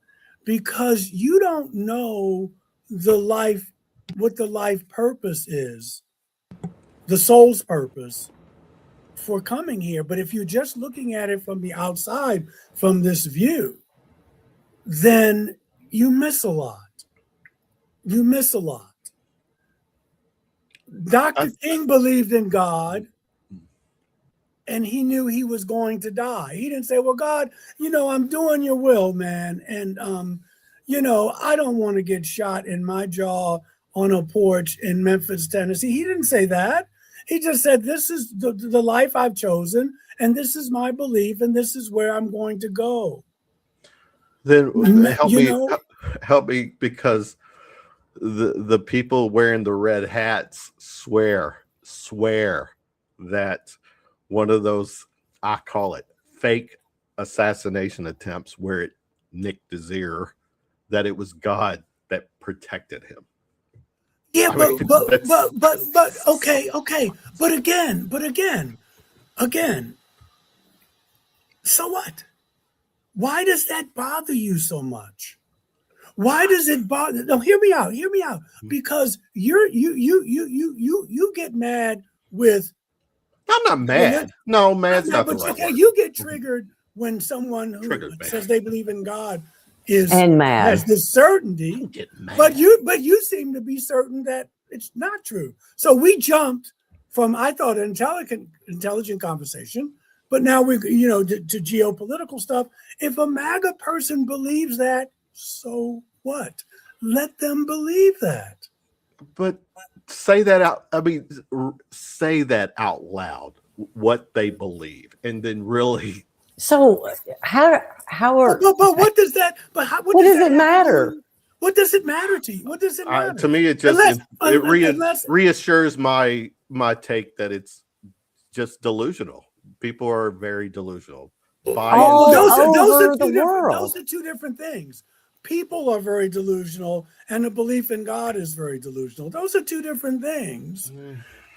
because you don't know what the life purpose is, the soul's purpose for coming here. But if you're just looking at it from the outside, from this view, then you miss a lot. You miss a lot. Dr. King believed in God. And he knew he was going to die. He didn't say, well, God, I'm doing your will, man. And, I don't want to get shot in my jaw on a porch in Memphis, Tennessee. He didn't say that. He just said, this is the life I've chosen. And this is my belief. And this is where I'm going to go. Then help me because the people wearing the red hats swear that one of those, I call it fake assassination attempts where it nicked his ear, that it was God that protected him. Yeah, but okay. But again, so what? Why does that bother you so much? Why does it bother? No, hear me out. Because you get mad with. I'm not mad. No, mad's not the right word. You get triggered when someone who says they believe in God has this certainty. But you seem to be certain that it's not true. So we jumped from, I thought, an intelligent conversation, but now we're to geopolitical stuff. If a MAGA person believes that, so what? Let them believe that. But say that out. I mean, say that out loud. What they believe, and then really. So how are? But what does that? But what does it matter? What does it matter to you? What does it matter? To me, it just reassures my take that it's just delusional. People are very delusional. Those are two different things. People are very delusional, and the belief in God is very delusional. Those are two different things.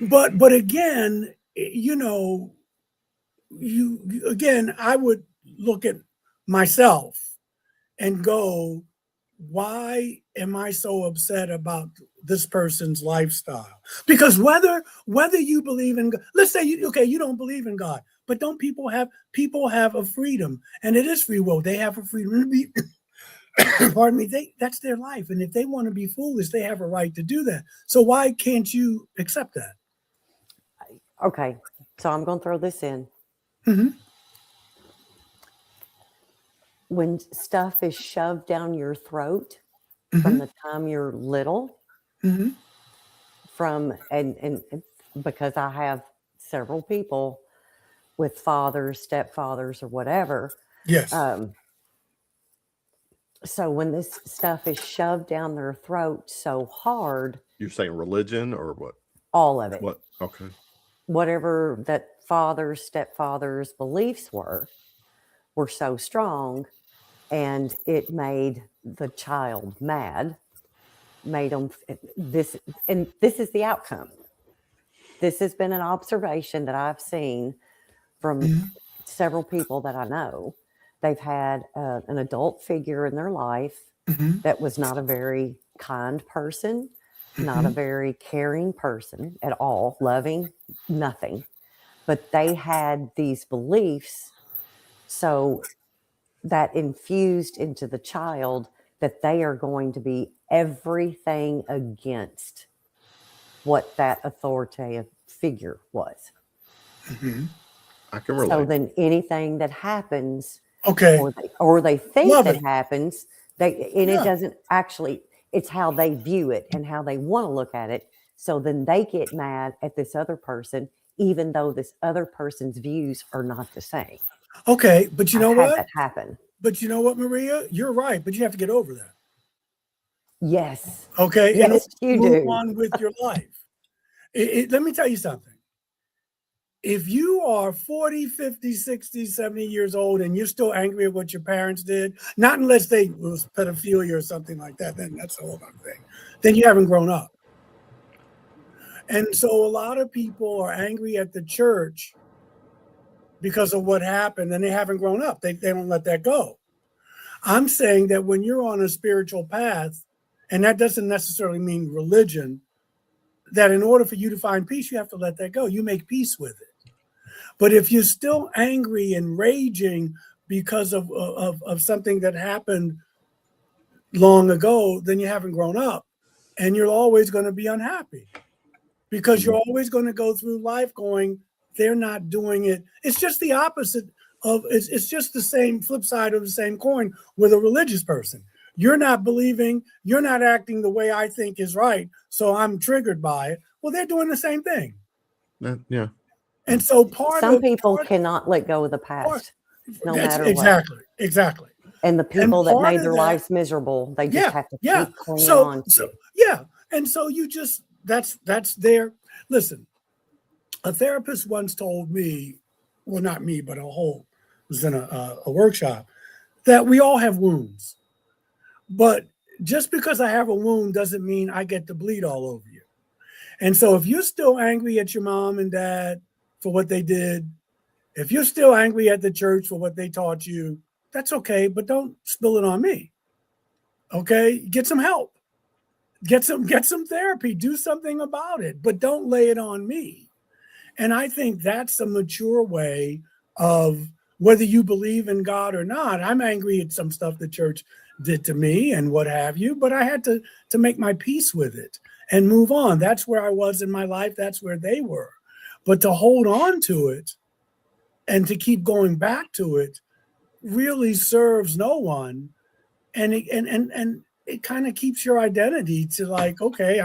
But again, again, I would look at myself and go, why am I so upset about this person's lifestyle? Because whether you believe in God, let's say you don't believe in God, but don't people have a freedom, and it is free will. They have a freedom to be pardon me, that's their life. And if they want to be foolish, they have a right to do that. So why can't you accept that? Okay, so I'm going to throw this in. Mm-hmm. When stuff is shoved down your throat Mm-hmm. from the time you're little, Mm-hmm. and because I have several people with fathers, stepfathers, or whatever. Yes. So when this stuff is shoved down their throat so hard, You're saying religion or what? all of it, What? Okay. whatever that fathers, stepfathers' beliefs were so strong, and it made the child mad, made them this, and this is the outcome. This has been an observation that I've seen from several people that I know. They've had an adult figure in their life that was not a very kind person, not a very caring person at all, loving, nothing. But they had these beliefs, so that infused into the child that they are going to be everything against what that authoritative figure was. I can relate. So then anything that happens, Okay. or they think Love that it. happens, it doesn't actually, it's how they view it and how they want to look at it. So then they get mad at this other person, even though this other person's views are not the same. Okay, but you know I've had what? that happen. But you know what, Maria? You're right, but you have to get over that. Yes. Okay? Yes, And you move do. on with your life. Let me tell you something. If you are 40, 50, 60, 70 years old and you're still angry at what your parents did, not unless they was pedophilia or something like that, then that's a whole other thing. Then you haven't grown up. And so a lot of people are angry at the church because of what happened, and they haven't grown up. They don't let that go. I'm saying that when you're on a spiritual path, and that doesn't necessarily mean religion, that in order for you to find peace, you have to let that go. You make peace with it. But if you're still angry and raging because of something that happened long ago, then you haven't grown up, and you're always going to be unhappy because you're always going to go through life going, they're not doing it. It's just the opposite of, it's just the same flip side of the same coin with a religious person. You're not believing, you're not acting the way I think is right, so I'm triggered by it. Well, they're doing the same thing. Yeah. And so some people cannot let go of the past, no matter exactly, what. Exactly. And the people that made their that, lives miserable, they just have to keep clinging on. And so you just, that's their, listen, a therapist once told me, well, not me, but was in a workshop, that we all have wounds. But just because I have a wound doesn't mean I get to bleed all over you. And so if you're still angry at your mom and dad for what they did, if you're still angry at the church for what they taught you, that's okay, but don't spill it on me. Okay? Get some help. Get some therapy. Do something about it, but don't lay it on me. And I think that's a mature way of, whether you believe in God or not. I'm angry at some stuff the church did to me and what have you, but I had to make my peace with it and move on. That's where I was in my life. That's where they were. But to hold on to it and to keep going back to it really serves no one. And it kind of keeps your identity to like, okay,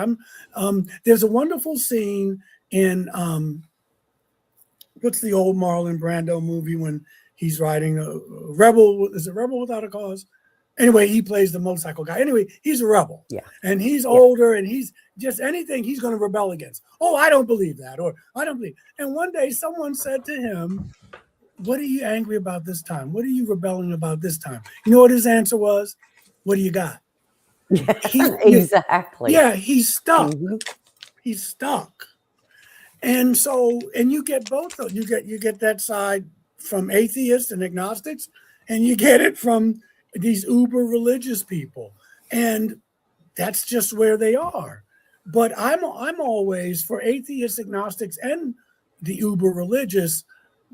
there's a wonderful scene in, what's the old Marlon Brando movie when he's riding a rebel? Is it Rebel Without a Cause? Anyway, he plays the motorcycle guy. Anyway, he's a rebel. Yeah. And he's older, and he's just anything he's going to rebel against. Oh, I don't believe that, or I don't believe. And one day someone said to him, what are you angry about this time? What are you rebelling about this time? You know what his answer was? What do you got? Exactly. Yeah, he's stuck. He's stuck. And so, and you get both of you get that side from atheists and agnostics, and you get it from these uber religious people. And that's just where they are. But I'm always for atheists, agnostics, and the uber religious.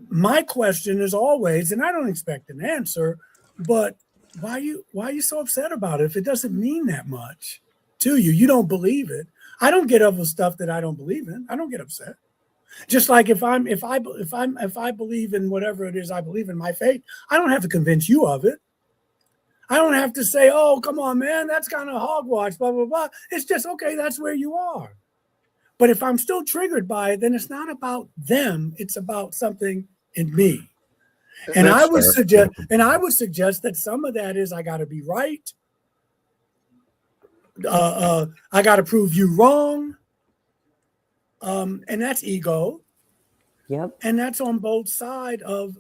My question is always, and I don't expect an answer, but why are you so upset about it if it doesn't mean that much to you? You don't believe it. I don't get over stuff that I don't believe in. I don't get upset. Just like if I believe in whatever it is I believe in, my faith, I don't have to convince you of it. I don't have to say, oh, come on, man, that's kind of hogwash, blah, blah, blah. It's just, okay, that's where you are. But if I'm still triggered by it, then it's not about them. It's about something in me. And I would suggest that some of that is I got to be right. I got to prove you wrong. And that's ego. Yep. And that's on both sides of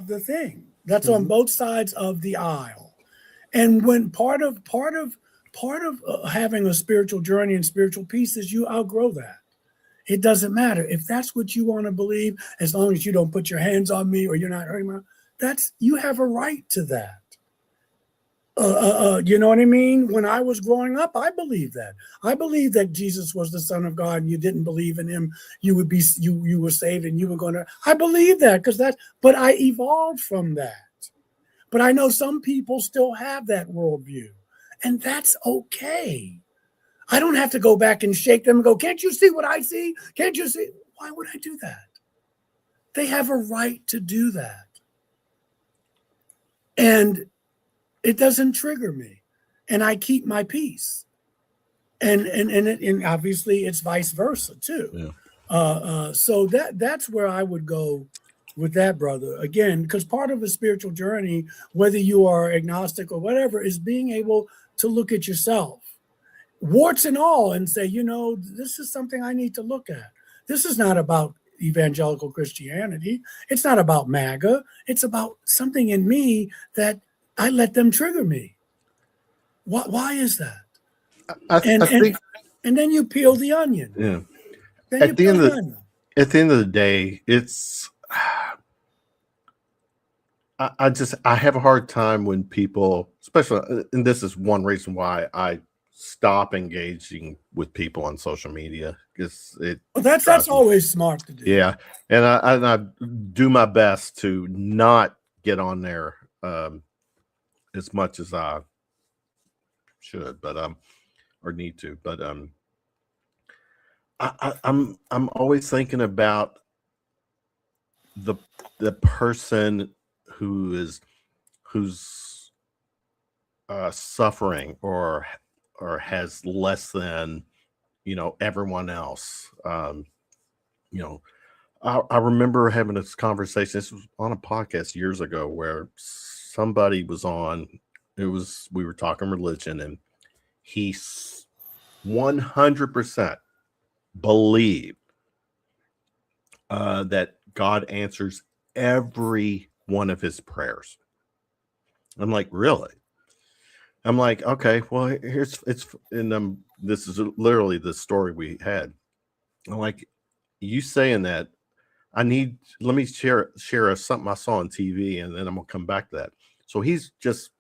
the thing. That's on both sides of the aisle. And when part of having a spiritual journey and spiritual peace is you outgrow that. It doesn't matter if that's what you want to believe, as long as you don't put your hands on me or you're not hurting me. You have a right to that. You know what I mean? When I was growing up, I believed that. I believed that Jesus was the Son of God, and you didn't believe in him, you would be you were saved, and you were going to. I believe that but I evolved from that. But I know some people still have that worldview, and that's okay. I don't have to go back and shake them and go, can't you see what I see? Can't you see? Why would I do that? They have a right to do that. And it doesn't trigger me. And I keep my peace. And obviously it's vice versa too. Yeah. So that's where I would go with that, brother. Again, because part of a spiritual journey, whether you are agnostic or whatever, is being able to look at yourself, warts and all, and say, this is something I need to look at. This is not about evangelical Christianity. It's not about MAGA. It's about something in me that I let them trigger me. Why is that? I think, and then you peel the onion. Yeah. Then at the end of the day, it's I have a hard time when people, especially, and this is one reason why I stop engaging with people on social media, because that's always smart to do. Yeah, and I do my best to not get on there as much as I should, but or need to, but I'm always thinking about the person who's suffering or has less than everyone else. I remember having this conversation. This was on a podcast years ago where somebody was on. We were talking religion, and he 100% believed that God answers every one of his prayers. I'm like, really? I'm like, okay, well, this is literally the story we had. I'm like, you saying that, let me share something I saw on TV, and then I'm gonna come back to that. So he's just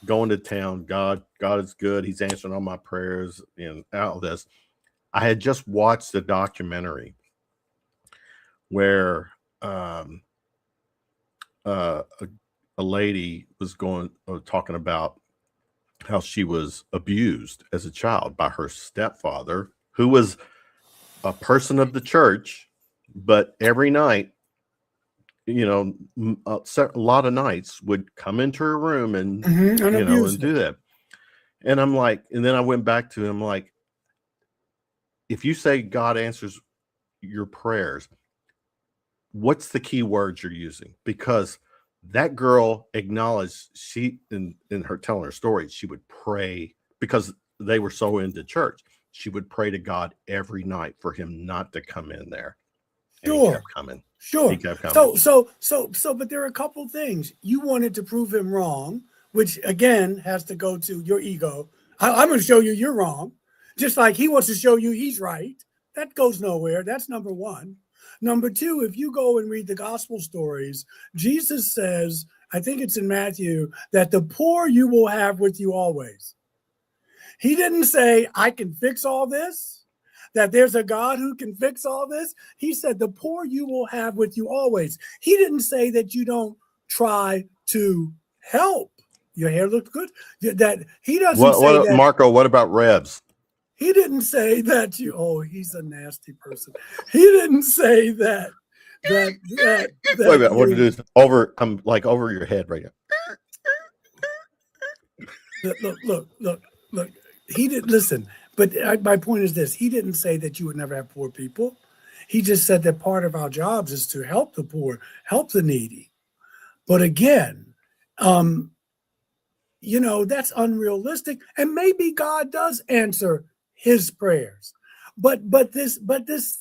going to town. God is good. He's answering all my prayers and all this. I had just watched a documentary where a lady was talking about how she was abused as a child by her stepfather, who was a person of the church, but every night, a lot of nights would come into her room and and do that. And I'm like, and then I went back to him like, if you say God answers your prayers, what's the key words you're using? Because that girl acknowledged in her telling her story, she would pray because they were so into church. She would pray to God every night for him not to come in there. And he kept coming. Sure. He kept coming. So, but there are a couple things. You wanted to prove him wrong, which again has to go to your ego. I'm going to show you're wrong. Just like he wants to show you he's right. That goes nowhere. That's number one. Number two, if you go and read the gospel stories, Jesus says, I think it's in Matthew, that the poor you will have with you always. He didn't say, I can fix all this, that there's a God who can fix all this. He said, the poor you will have with you always. He didn't say that you don't try to help. Your hair looked good. That he doesn't say that. Marco, what about Rebs? He didn't say that you. Oh, he's a nasty person. He didn't say that. Wait a minute. What to do? I'm like over your head right now. Look. He didn't listen. But my point is this: he didn't say that you would never have poor people. He just said that part of our jobs is to help the poor, help the needy. But again, that's unrealistic. And maybe God does answer his prayers. But this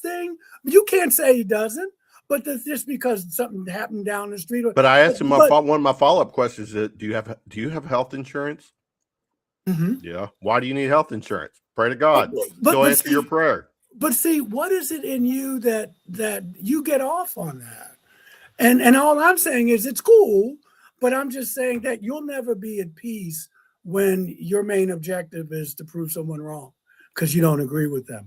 thing, you can't say he doesn't. But just because something happened down the street. But I asked him one of my follow-up questions: do you have health insurance? Mm-hmm. Yeah. Why do you need health insurance? Pray to God. He'll answer your prayer. But see, what is it in you that you get off on that? And all I'm saying is it's cool, but I'm just saying that you'll never be at peace when your main objective is to prove someone wrong because you don't agree with them.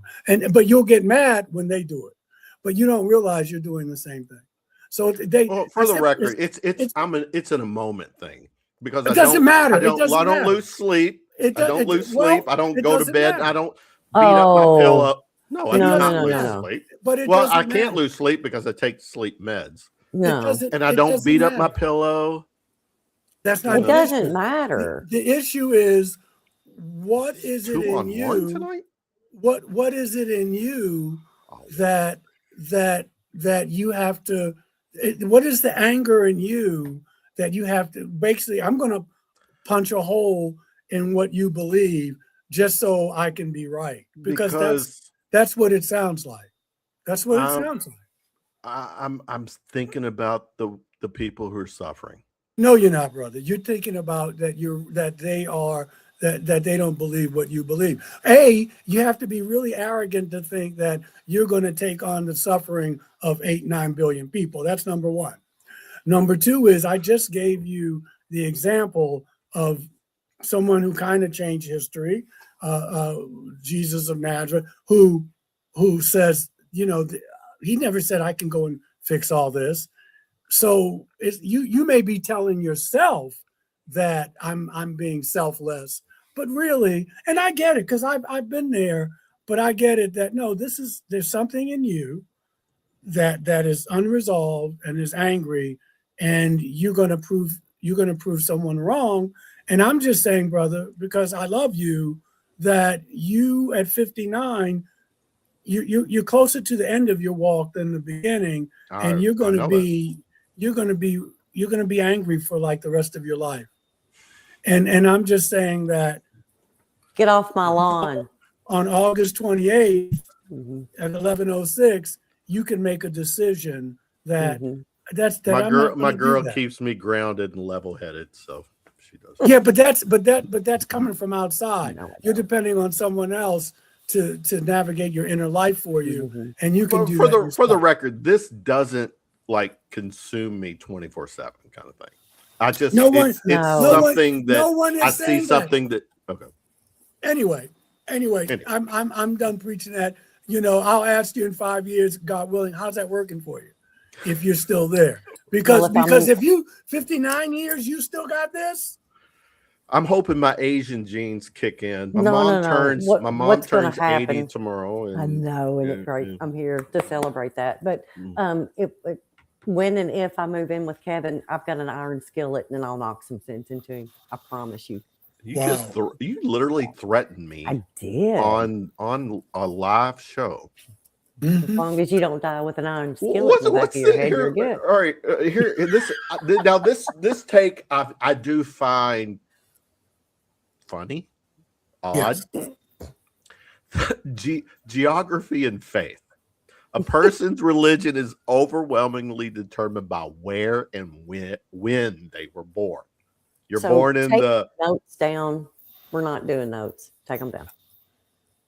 But you'll get mad when they do it, but you don't realize you're doing the same thing. So for the record, it's an a moment thing because it doesn't matter. I don't lose sleep. I don't lose sleep. I don't go to bed. I don't beat up my pillow. No, I do not lose sleep. But I can't lose sleep because I take sleep meds. No, and I don't beat up my pillow. That's not. It doesn't matter. The issue is, what is it in you tonight? What is it in you that you have to? What is the anger in you that you have to? Basically, I'm going to punch a hole in what you believe just so I can be right because that's what it sounds like. That's what it sounds like. I'm thinking about the people who are suffering. No, you're not, brother. You're thinking about that they don't believe what you believe. You have to be really arrogant to think that you're going to take on the suffering of 8-9 billion people. That's number one. Number two is I just gave you the example of someone who kind of changed history, Jesus of Nazareth, who says, he never said I can go and fix all this. So you may be telling yourself that I'm being selfless, but really, and I get it because I've been there, but I get it that no, there's something in you that is unresolved and is angry, and you're gonna prove someone wrong. And I'm just saying, brother, because I love you, that you at 59, you're closer to the end of your walk than the beginning, and you're gonna be angry for like the rest of your life. And I'm just saying that. Get off my lawn. On August 28th at 11:06, you can make a decision that my girl keeps me grounded and level-headed, so she does. Yeah, but that's coming from outside. You're depending on someone else to navigate your inner life for you, and you can do that for the record. This doesn't like consume me 24/7 kind of thing. I just it's something that I see something that okay. Anyway, I'm done preaching that. I'll ask you in 5 years, God willing, how's that working for you? If you're still there, because if you 59 years, you still got this. I'm hoping my Asian genes kick in. My mom turns 80 tomorrow. I know, and it's great. I'm here to celebrate that. But when and if I move in with Kevin, I've got an iron skillet, and I'll knock some sense into him. I promise you. You literally threatened me. I did on a live show. As long as you don't die with an iron skillet in the back of your head, you're good. All right, this take I do find funny, odd. Yes. Geography and faith. A person's religion is overwhelmingly determined by where and when they were born. You're born in the notes down. We're not doing notes. Take them down.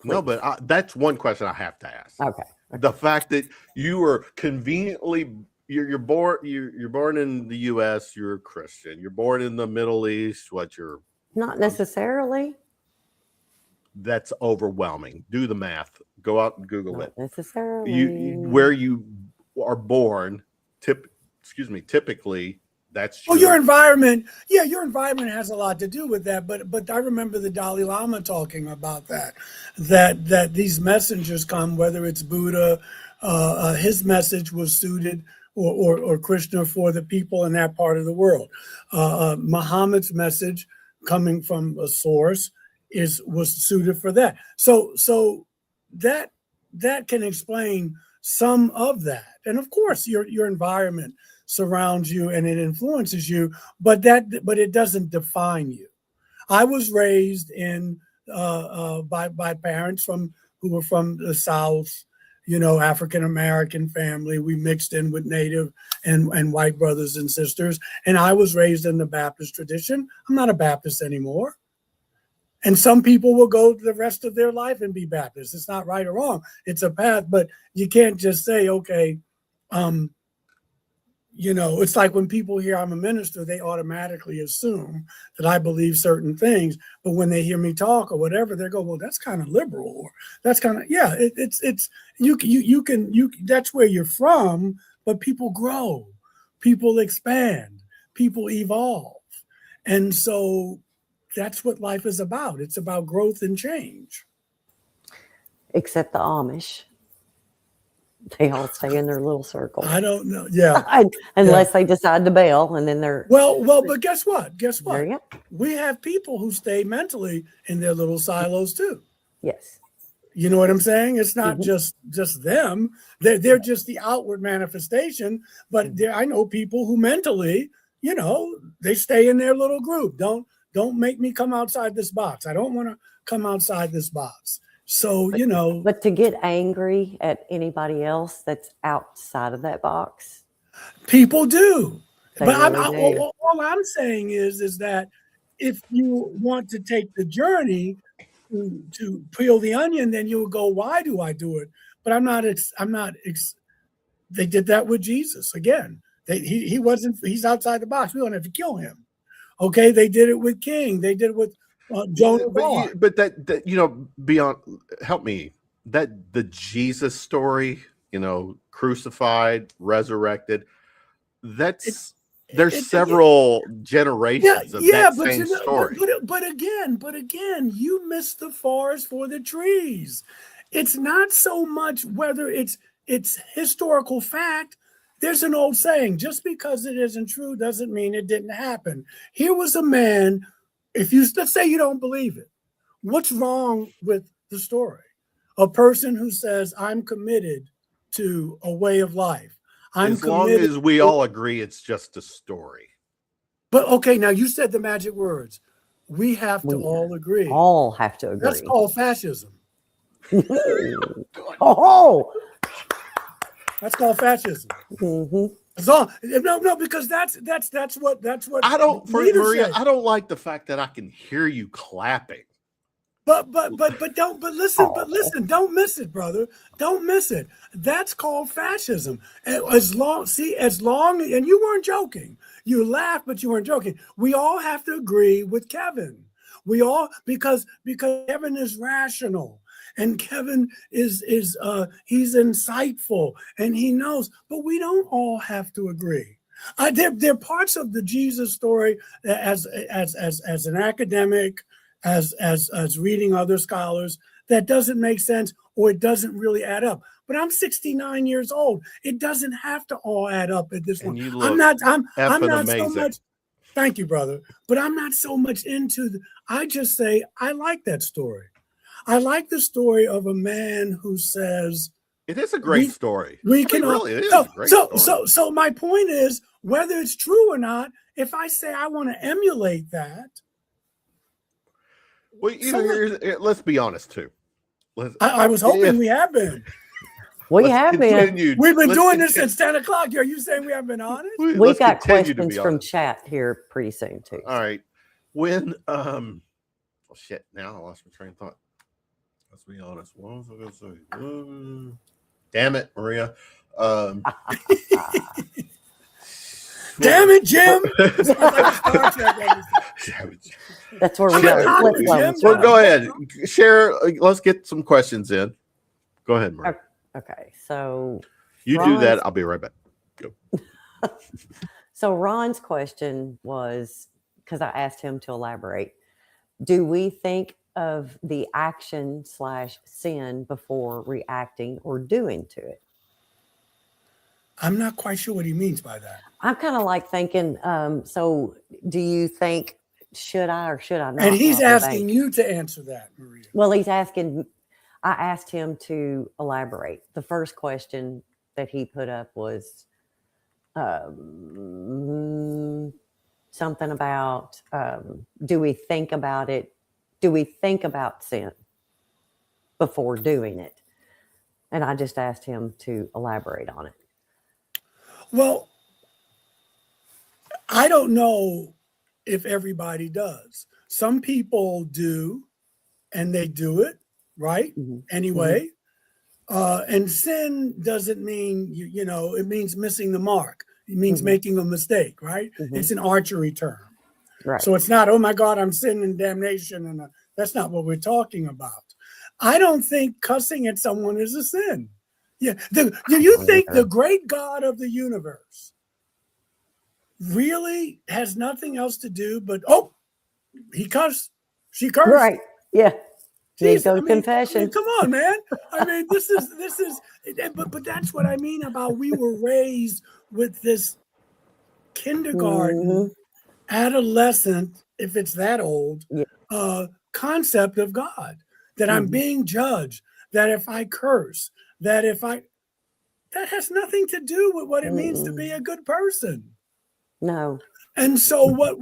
Please. No, but that's one question I have to ask. Okay. The fact that you were conveniently you're born in the U.S. You're a Christian. You're born in the Middle East. You're Not necessarily. That's overwhelming. Do the math. Go out and Google Not it. necessarily. Where you are born. Typically, that's well, your environment. Yeah, your environment has a lot to do with that. But I remember the Dalai Lama talking about that these messengers come, whether it's Buddha, his message was suited, or Krishna for the people in that part of the world. Muhammad's message, coming from a source, was suited for that. So that can explain some of that. And of course, your environment surrounds you and it influences you, but it doesn't define you. I was raised in by parents who were from the South, African American family. We mixed in with Native and white brothers and sisters, and I was raised in the Baptist tradition. I'm not a Baptist anymore. And some people will go the rest of their life and be Baptist. It's not right or wrong. It's a path, but you can't just say, okay, it's like when people hear I'm a minister, they automatically assume that I believe certain things. But when they hear me talk or whatever, they go, well, that's kind of liberal, or that's kind of, yeah, you can, that's where you're from, but people grow, people expand, people evolve. And so that's what life is about. It's about growth and change. Except the Amish. They all stay in their little circle. I don't know. Yeah. Unless they decide to bail, and then they're... Well, but guess what? Yeah. We have people who stay mentally in their little silos too. Yes. You know what I'm saying? It's not just them. They're just the outward manifestation. But I know people who mentally, they stay in their little group. Don't make me come outside this box. I don't want to come outside this box. So, But to get angry at anybody else that's outside of that box. People do. But do. All I'm saying is that if you want to take the journey to peel the onion, then you will go, why do I do it? But they did that with Jesus. Again, he's outside the box. We don't have to kill him. Okay. They did it with King. They did it with Joan of Arc. But that beyond, help me, that the Jesus story, crucified, resurrected, there's several generations of that same story. But again, you miss the forest for the trees. It's not so much whether it's historical fact. There's an old saying, just because it isn't true doesn't mean it didn't happen. Here was a man. Let's say you don't believe it, what's wrong with the story? A person who says, I'm committed to a way of life. As long as we all agree it's just a story. But okay, now you said the magic words. We have to all agree. All have to agree. That's called fascism. Oh, that's called fascism. Mm-hmm. No, because that's what I don't, Maria. I don't like the fact that I can hear you clapping. But listen, don't miss it, brother. Don't miss it. That's called fascism. As long, and you weren't joking. You laughed, but you weren't joking. We all have to agree with Kevin. Because Kevin is rational. And Kevin is he's insightful and he knows, but we don't all have to agree. There are parts of the Jesus story as an academic, as reading other scholars, that doesn't make sense or it doesn't really add up. But I'm 69 years old. It doesn't have to all add up at this point. I'm not so much. Thank you, brother. But I'm not so much into. I just say I like that story. I like the story of a man who says it is a great story. It is a great story. So my point is, whether it's true or not, if I say I want to emulate that, well, let's be honest too. I was hoping we have been. We have been. We've been doing this since 10 o'clock. Are you saying we haven't been honest? We got questions from chat here pretty soon too. All right. When shit, now I lost my train of thought. Let's be honest. What was I gonna say? Damn it, Maria. Damn it, Jim. Sounds like a Star Trek episode. That's where we Shit, got how flip did phones. Jim- Well, go ahead. Share. Let's get some questions in. Go ahead, Maria. Okay, so You do that. I'll be right back. Go. So Ron's question was, because I asked him to elaborate, do we think of the action / sin before reacting or doing to it? I'm not quite sure what he means by that. I'm kind of like thinking, so do you think, should I or should I not? And he's rob a asking bank? you to answer that, Maria. Well, he's asking, I asked him to elaborate. The first question that he put up was something about, do we think about it? Do we think about sin before doing it? And I just asked him to elaborate on it. Well, I don't know if everybody does. Some people do, and they do it, right? Mm-hmm. Anyway. And sin doesn't mean, you know, it means missing the mark. It means making a mistake, right? It's an archery term. Right. So it's not, oh my God, I'm sinning in damnation. And that's not what we're talking about. I don't think cussing at someone is a sin. Yeah. Do you think the great God of the universe really has nothing else to do but, oh, he cussed, she cursed. Right. Yeah. Jeez, Confession. come on, man. I mean, this is, but that's what I mean about we were raised with this kindergarten, adolescent, if it's that old, concept of God, that I'm being judged, that if I curse, that has nothing to do with what it means to be a good person. No. And so what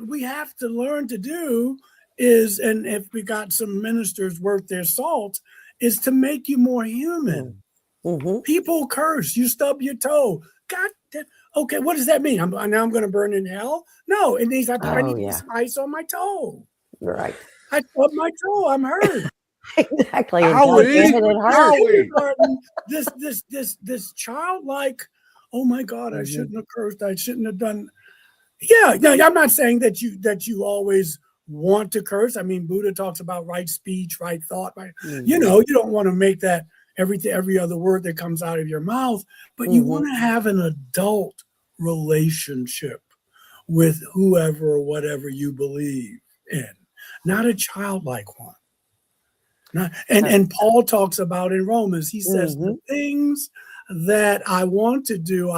we have to learn to do is, and if we got some ministers worth their salt, is to make you more human. People curse, you stub your toe. God, okay, what does that mean? Now I'm going to burn in hell? No, it means I need some ice on my toe. Right. I stub my toe, I'm hurt. Exactly. This childlike, oh my God, I shouldn't have cursed. I shouldn't have done. Yeah, no, I'm not saying that you always want to curse. I mean, Buddha talks about right speech, right thought, right. You know, you don't want to make that every other word that comes out of your mouth, but you want to have an adult relationship with whoever or whatever you believe in, not a childlike one. And Paul talks about in Romans, he says the things that I want to do,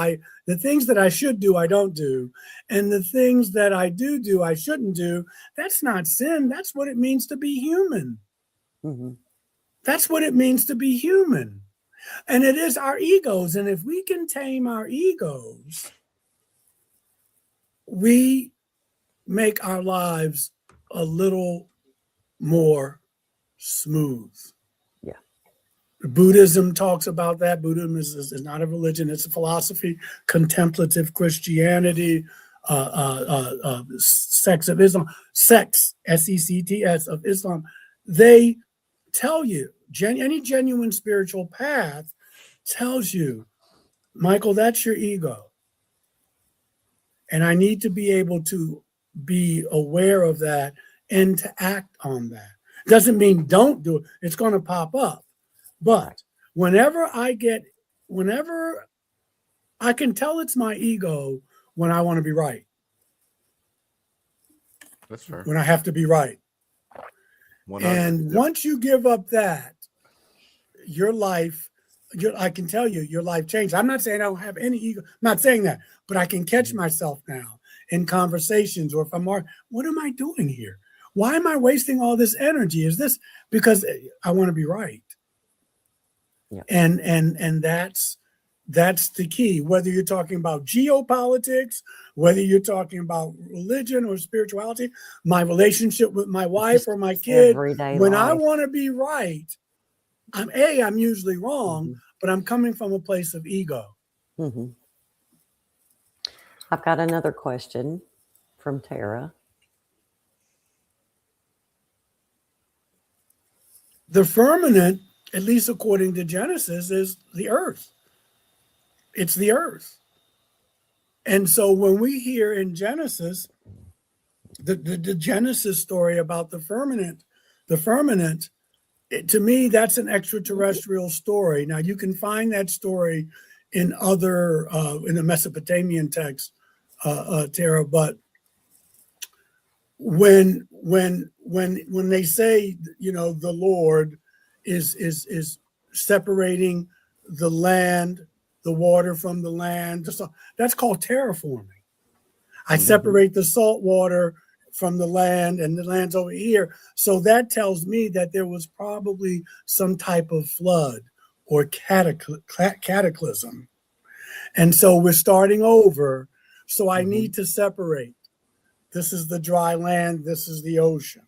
the things that I should do, I don't do. And the things that I do, I shouldn't do. That's not sin. That's what it means to be human. That's what it means to be human. And it is our egos. And if we can tame our egos, we make our lives a little more smooth. Buddhism talks about that. Buddhism is not a religion, it's a philosophy. Contemplative Christianity, sects of Islam, sects, S-E-C-T-S of Islam, they tell you, any genuine spiritual path tells you, Michael, that's your ego. And I need to be able to be aware of that and to act on that. Doesn't mean don't do it. It's going to pop up. But whenever I can tell it's my ego when I want to be right. That's fair. When I have to be right. And once you give up that, your life, I can tell you, your life changed. I'm not saying I don't have any ego. I'm not saying that, but I can catch myself now in conversations, or if I'm what am I doing here? Why am I wasting all this energy? Is this because I want to be right? Yeah. And that's the key, whether you're talking about geopolitics, whether you're talking about religion or spirituality, my relationship with my wife or my kid. When I want to be right, I'm usually wrong, but I'm coming from a place of ego. I've got another question from Tara. The firmament at least according to Genesis, is the earth. It's the earth. And so when we hear in Genesis, the Genesis story about the firmament, to me, that's an extraterrestrial story. Now, you can find that story in other, in the Mesopotamian text, Tara, but when they say, the Lord is separating the land, the water from the land, that's called terraforming. I separate the salt water from the land, and the land's over here. So that tells me that there was probably some type of flood or cataclysm. And so we're starting over. So I need to separate. This is the dry land. This is the ocean.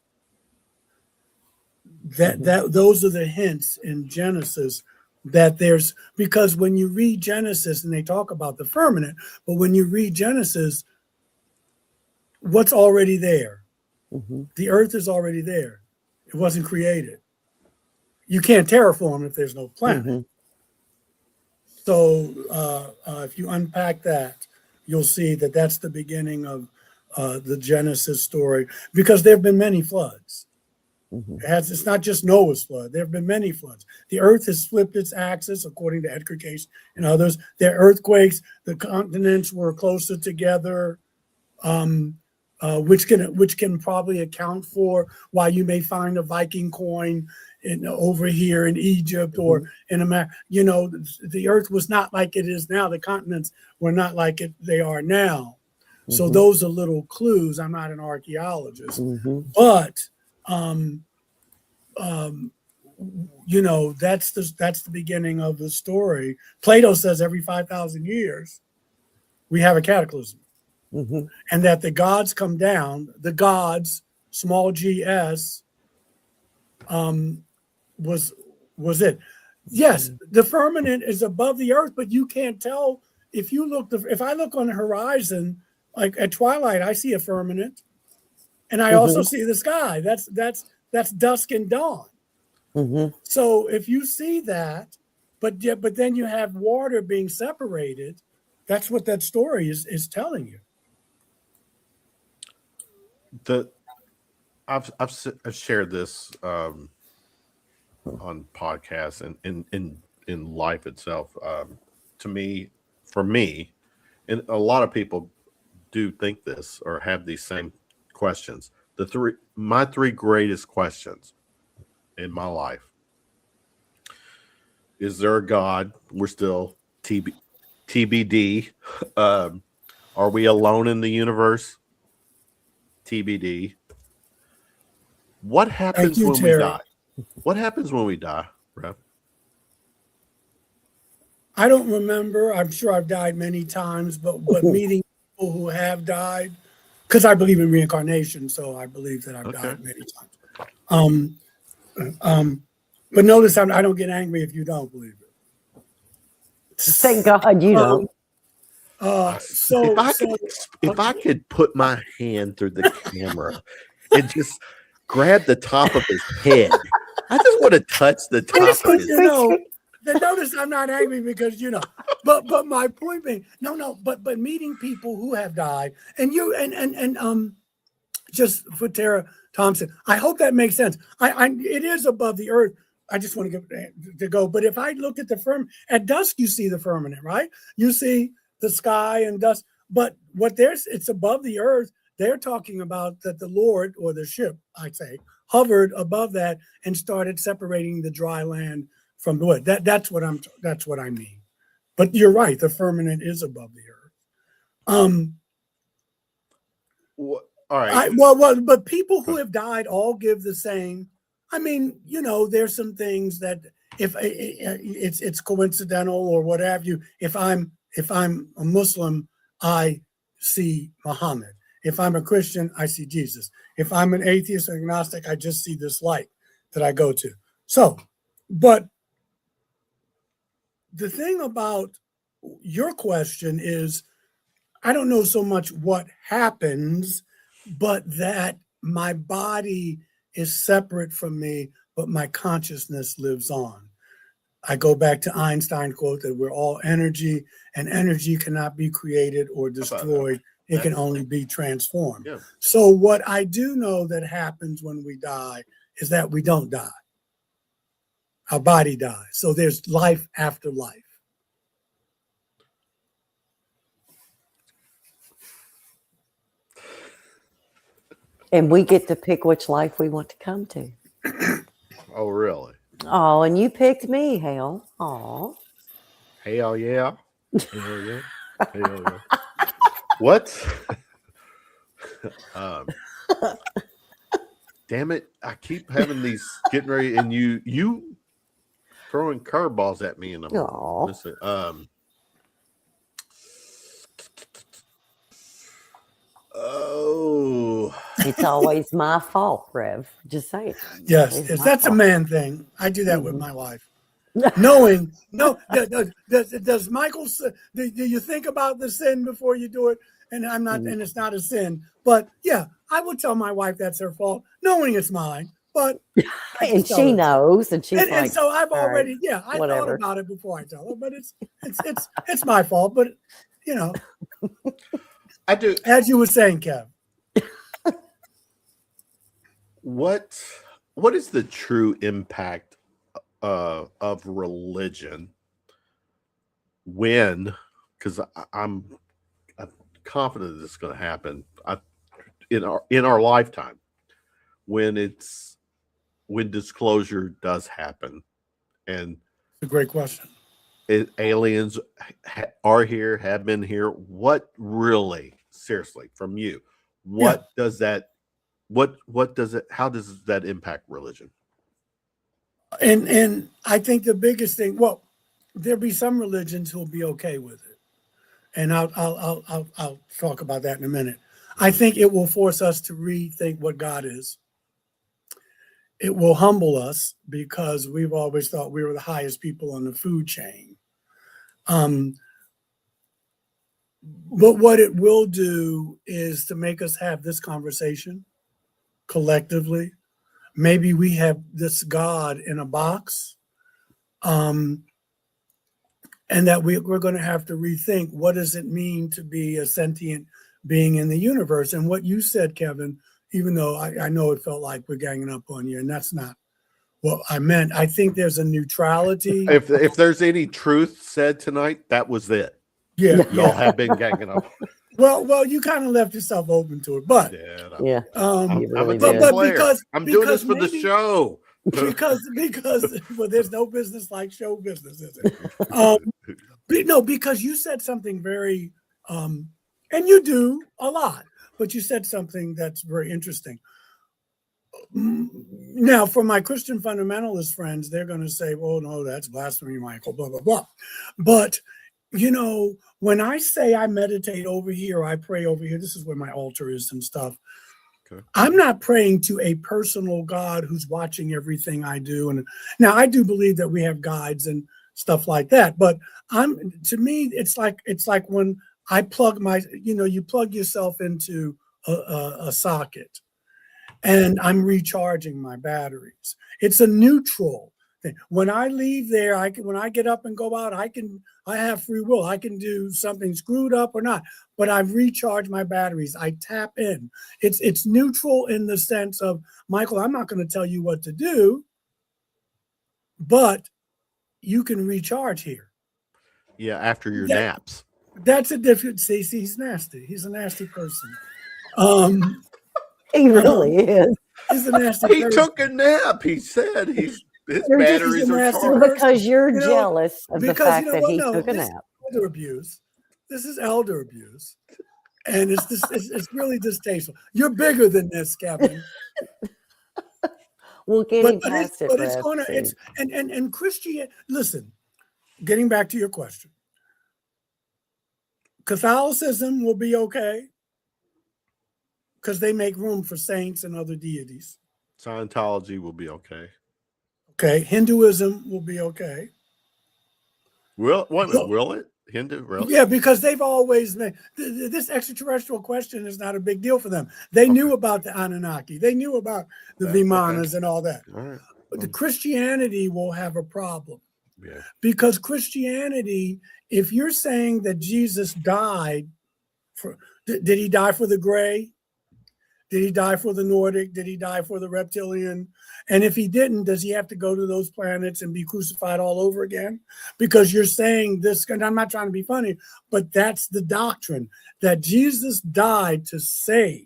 Those are the hints in Genesis that there's, because when you read Genesis and they talk about the firmament, but when you read Genesis, what's already there? The earth is already there. It wasn't created. You can't terraform if there's no planet. So if you unpack that, you'll see that that's the beginning of the Genesis story, because there have been many floods. It's not just Noah's flood. There have been many floods. The earth has flipped its axis, according to Edgar Cayce and others. There are earthquakes. The continents were closer together, which can probably account for why you may find a Viking coin over here in Egypt or in America. The earth was not like it is now. The continents were not like they are now. So those are little clues. I'm not an archaeologist, but that's the beginning of the story. Plato says every 5,000 years we have a cataclysm, and that the gods come down. The gods, small gs, was it? Yes, the firmament is above the earth, but you can't tell if you look. If I look on the horizon, like at twilight, I see a firmament, and I also see the sky. That's dusk and dawn. So if you see that, but then you have water being separated, that's what that story is telling you. I've shared this on podcasts and in life itself. For me, and a lot of people do think this or have these same questions. My three greatest questions in my life: is there a God? We're still TBD. Are we alone in the universe? TBD. What happens when we die? What happens when we die, Rev? I don't remember. I'm sure I've died many times, but meeting people who have died, because I believe in reincarnation, so I believe that I've died many times. But notice I don't get angry if you don't believe it. Thank God you don't. If I could put my hand through the camera and just grab the top of his head, I just want to touch the top of his head. Notice I'm not angry because but my point being, but meeting people who have died, and just for Tara Thompson, I hope that makes sense. It is above the earth. I just want to get to go. But if I look at the firmament at dusk, you see the firmament, right? You see the sky and dust. But it's above the earth. They're talking about that the Lord, or the ship, I say, hovered above that and started separating the dry land from the wood. That's what I mean. But you're right. The firmament is above the earth. All right. But people who have died all give the same. I mean, there's some things that if it's coincidental or what have you. If I'm a Muslim, I see Muhammad. If I'm a Christian, I see Jesus. If I'm an atheist or agnostic, I just see this light that I go to. So, but the thing about your question is, I don't know so much what happens, but that my body is separate from me, but my consciousness lives on. I go back to Einstein quote that we're all energy, and energy cannot be created or destroyed. It can only be transformed. Yeah. So what I do know that happens when we die is that we don't die. Our body dies. So there's life after life. And we get to pick which life we want to come to. Oh, really? Oh, and you picked me, Hal. Oh. Hell yeah. Hell yeah. Hell yeah. What? Damn it. I keep having these getting ready and you throwing curveballs at me and I'm missing. Oh, it's always my fault, Rev. Just say it. Yes, that's a man thing. I do that with my wife. Knowing, does Michael? Do you think about the sin before you do it? And I'm not, and it's not a sin. But yeah, I would tell my wife that's her fault, knowing it's mine. But and she knows, and she's and so I've already, I whatever. thought about it before I tell her. But it's my fault. But you know. I do. As you were saying, Kev. What is the true impact of religion when? Because I'm confident this is going to happen in our lifetime when disclosure does happen, and it's a great question. Aliens are here, have been here. What really? Seriously, from you, what does that? What does it? How does that impact religion? And I think the biggest thing. Well, there'll be some religions who'll be okay with it, and I'll talk about that in a minute. I think it will force us to rethink what God is. It will humble us because we've always thought we were the highest people on the food chain. But what it will do is to make us have this conversation collectively. Maybe we have this God in a box, and that we're going to have to rethink what does it mean to be a sentient being in the universe. And what you said, Kevin, even though I know it felt like we're ganging up on you, and that's not what I meant. I think there's a neutrality. If there's any truth said tonight, that was it. Yeah, y'all have been ganging up. Well, you kind of left yourself open to it, but I'm really because I'm doing this for the show. Because well, there's no business like show business, is it? No, because you said something very, and you do a lot, but you said something that's very interesting. Now, for my Christian fundamentalist friends, they're going to say, "Well, no, that's blasphemy, Michael." Blah blah blah. But you know, when I say I meditate over here, I pray over here. This is where my altar is and stuff. Okay. I'm not praying to a personal God who's watching everything I do. And now I do believe that we have guides and stuff like that. But to me, it's like when I plug you plug yourself into a socket, and I'm recharging my batteries. It's a neutral thing. When I leave there, when I get up and go out, I have free will. I can do something screwed up or not, but I've recharged my batteries. I tap in. It's neutral in the sense of, Michael, I'm not going to tell you what to do, but you can recharge here. Yeah, after your naps. That's a different. See, he's nasty. He's a nasty person. He really is. He's a nasty person. He took a nap. He said his batteries are charged. Because you're jealous of the fact that he took a nap. Elder abuse. This is elder abuse, and it's really distasteful. You're bigger than this, Kevin. We'll get him past it. But it's going to. And Christianity. Listen, getting back to your question, Catholicism will be okay because they make room for saints and other deities. Scientology will be okay. Okay, Hinduism will be okay. Will it? Hindu, really? Yeah, because they've always made this extraterrestrial question is not a big deal for them. They knew about the Anunnaki. They knew about the Vimanas and all that. All right. But the Christianity will have a problem. Yeah. Because Christianity, if you're saying that Jesus died for, did he die for the gray? Did he die for the Nordic? Did he die for the reptilian? And if he didn't, does he have to go to those planets and be crucified all over again? Because you're saying this, and I'm not trying to be funny, but that's the doctrine, that Jesus died to save.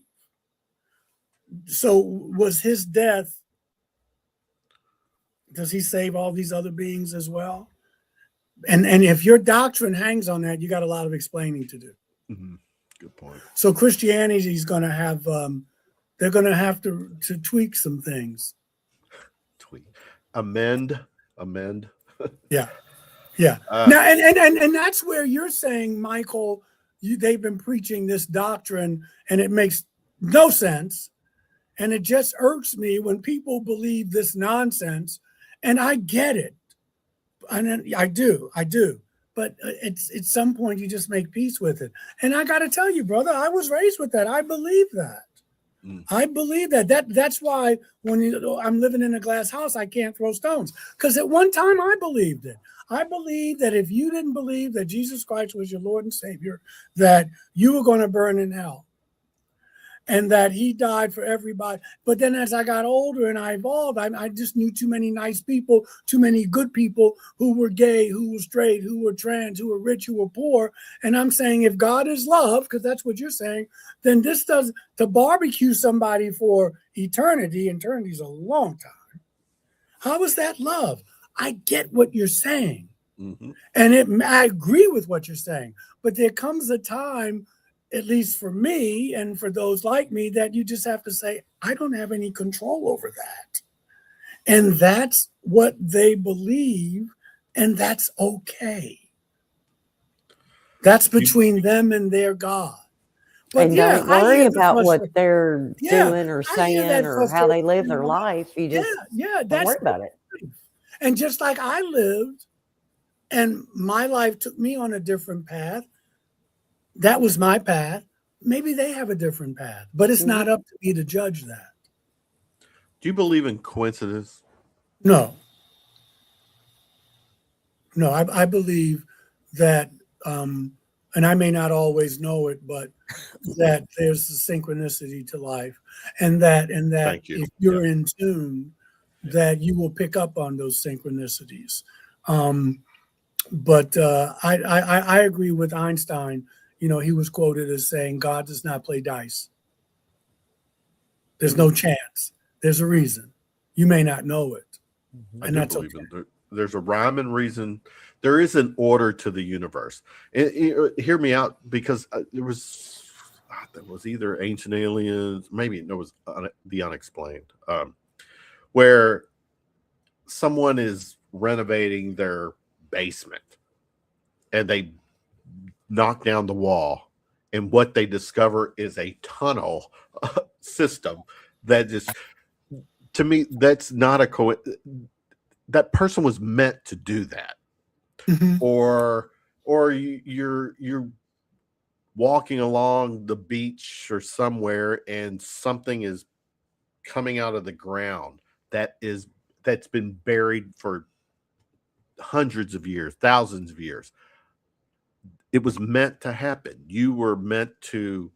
So was his death, does he save all these other beings as well? And if your doctrine hangs on that, you got a lot of explaining to do. Mm-hmm. Good point. So Christianity is going to have, they're going to have to tweak some things. Amend. Yeah. Now, and that's where you're saying, Michael, they've been preaching this doctrine and it makes no sense. And it just irks me when people believe this nonsense. And I get it. And I do. But at some point, you just make peace with it. And I got to tell you, brother, I was raised with that. I believe that. I believe that. That's why when I'm living in a glass house, I can't throw stones. Because at one time, I believed it. I believe that if you didn't believe that Jesus Christ was your Lord and Savior, that you were going to burn in hell. And that he died for everybody. But then as I got older and I evolved, I just knew too many nice people, too many good people who were gay, who were straight, who were trans, who were rich, who were poor. And I'm saying, if God is love, because that's what you're saying, then this does, to barbecue somebody for eternity is a long time. How is that love? I get what you're saying. Mm-hmm. And I agree with what you're saying. But there comes a time, at least for me and for those like me, that you just have to say, I don't have any control over that. And that's what they believe, and that's okay. That's between them and their God. But and don't worry about what they're doing or saying or how they live their life. You just don't worry about it. And just like I lived, and my life took me on a different path, that was my path. Maybe they have a different path, but it's not up to me to judge that. Do you believe in coincidence? No. I believe that, and I may not always know it, but that there's a synchronicity to life, and that if you're in tune, that you will pick up on those synchronicities. But I agree with Einstein. You know, he was quoted as saying, God does not play dice. There's no chance. There's a reason. You may not know it. And that's okay. There's a rhyme and reason. There is an order to the universe. Hear me out, because there was either ancient aliens, maybe it was the unexplained, where someone is renovating their basement and they knock down the wall, and what they discover is a tunnel system that is, to me, that's not a that person was meant to do that. Mm-hmm. Or you're walking along the beach or somewhere, and something is coming out of the ground that's been buried for hundreds of years, thousands of years. It was meant to happen. You were meant to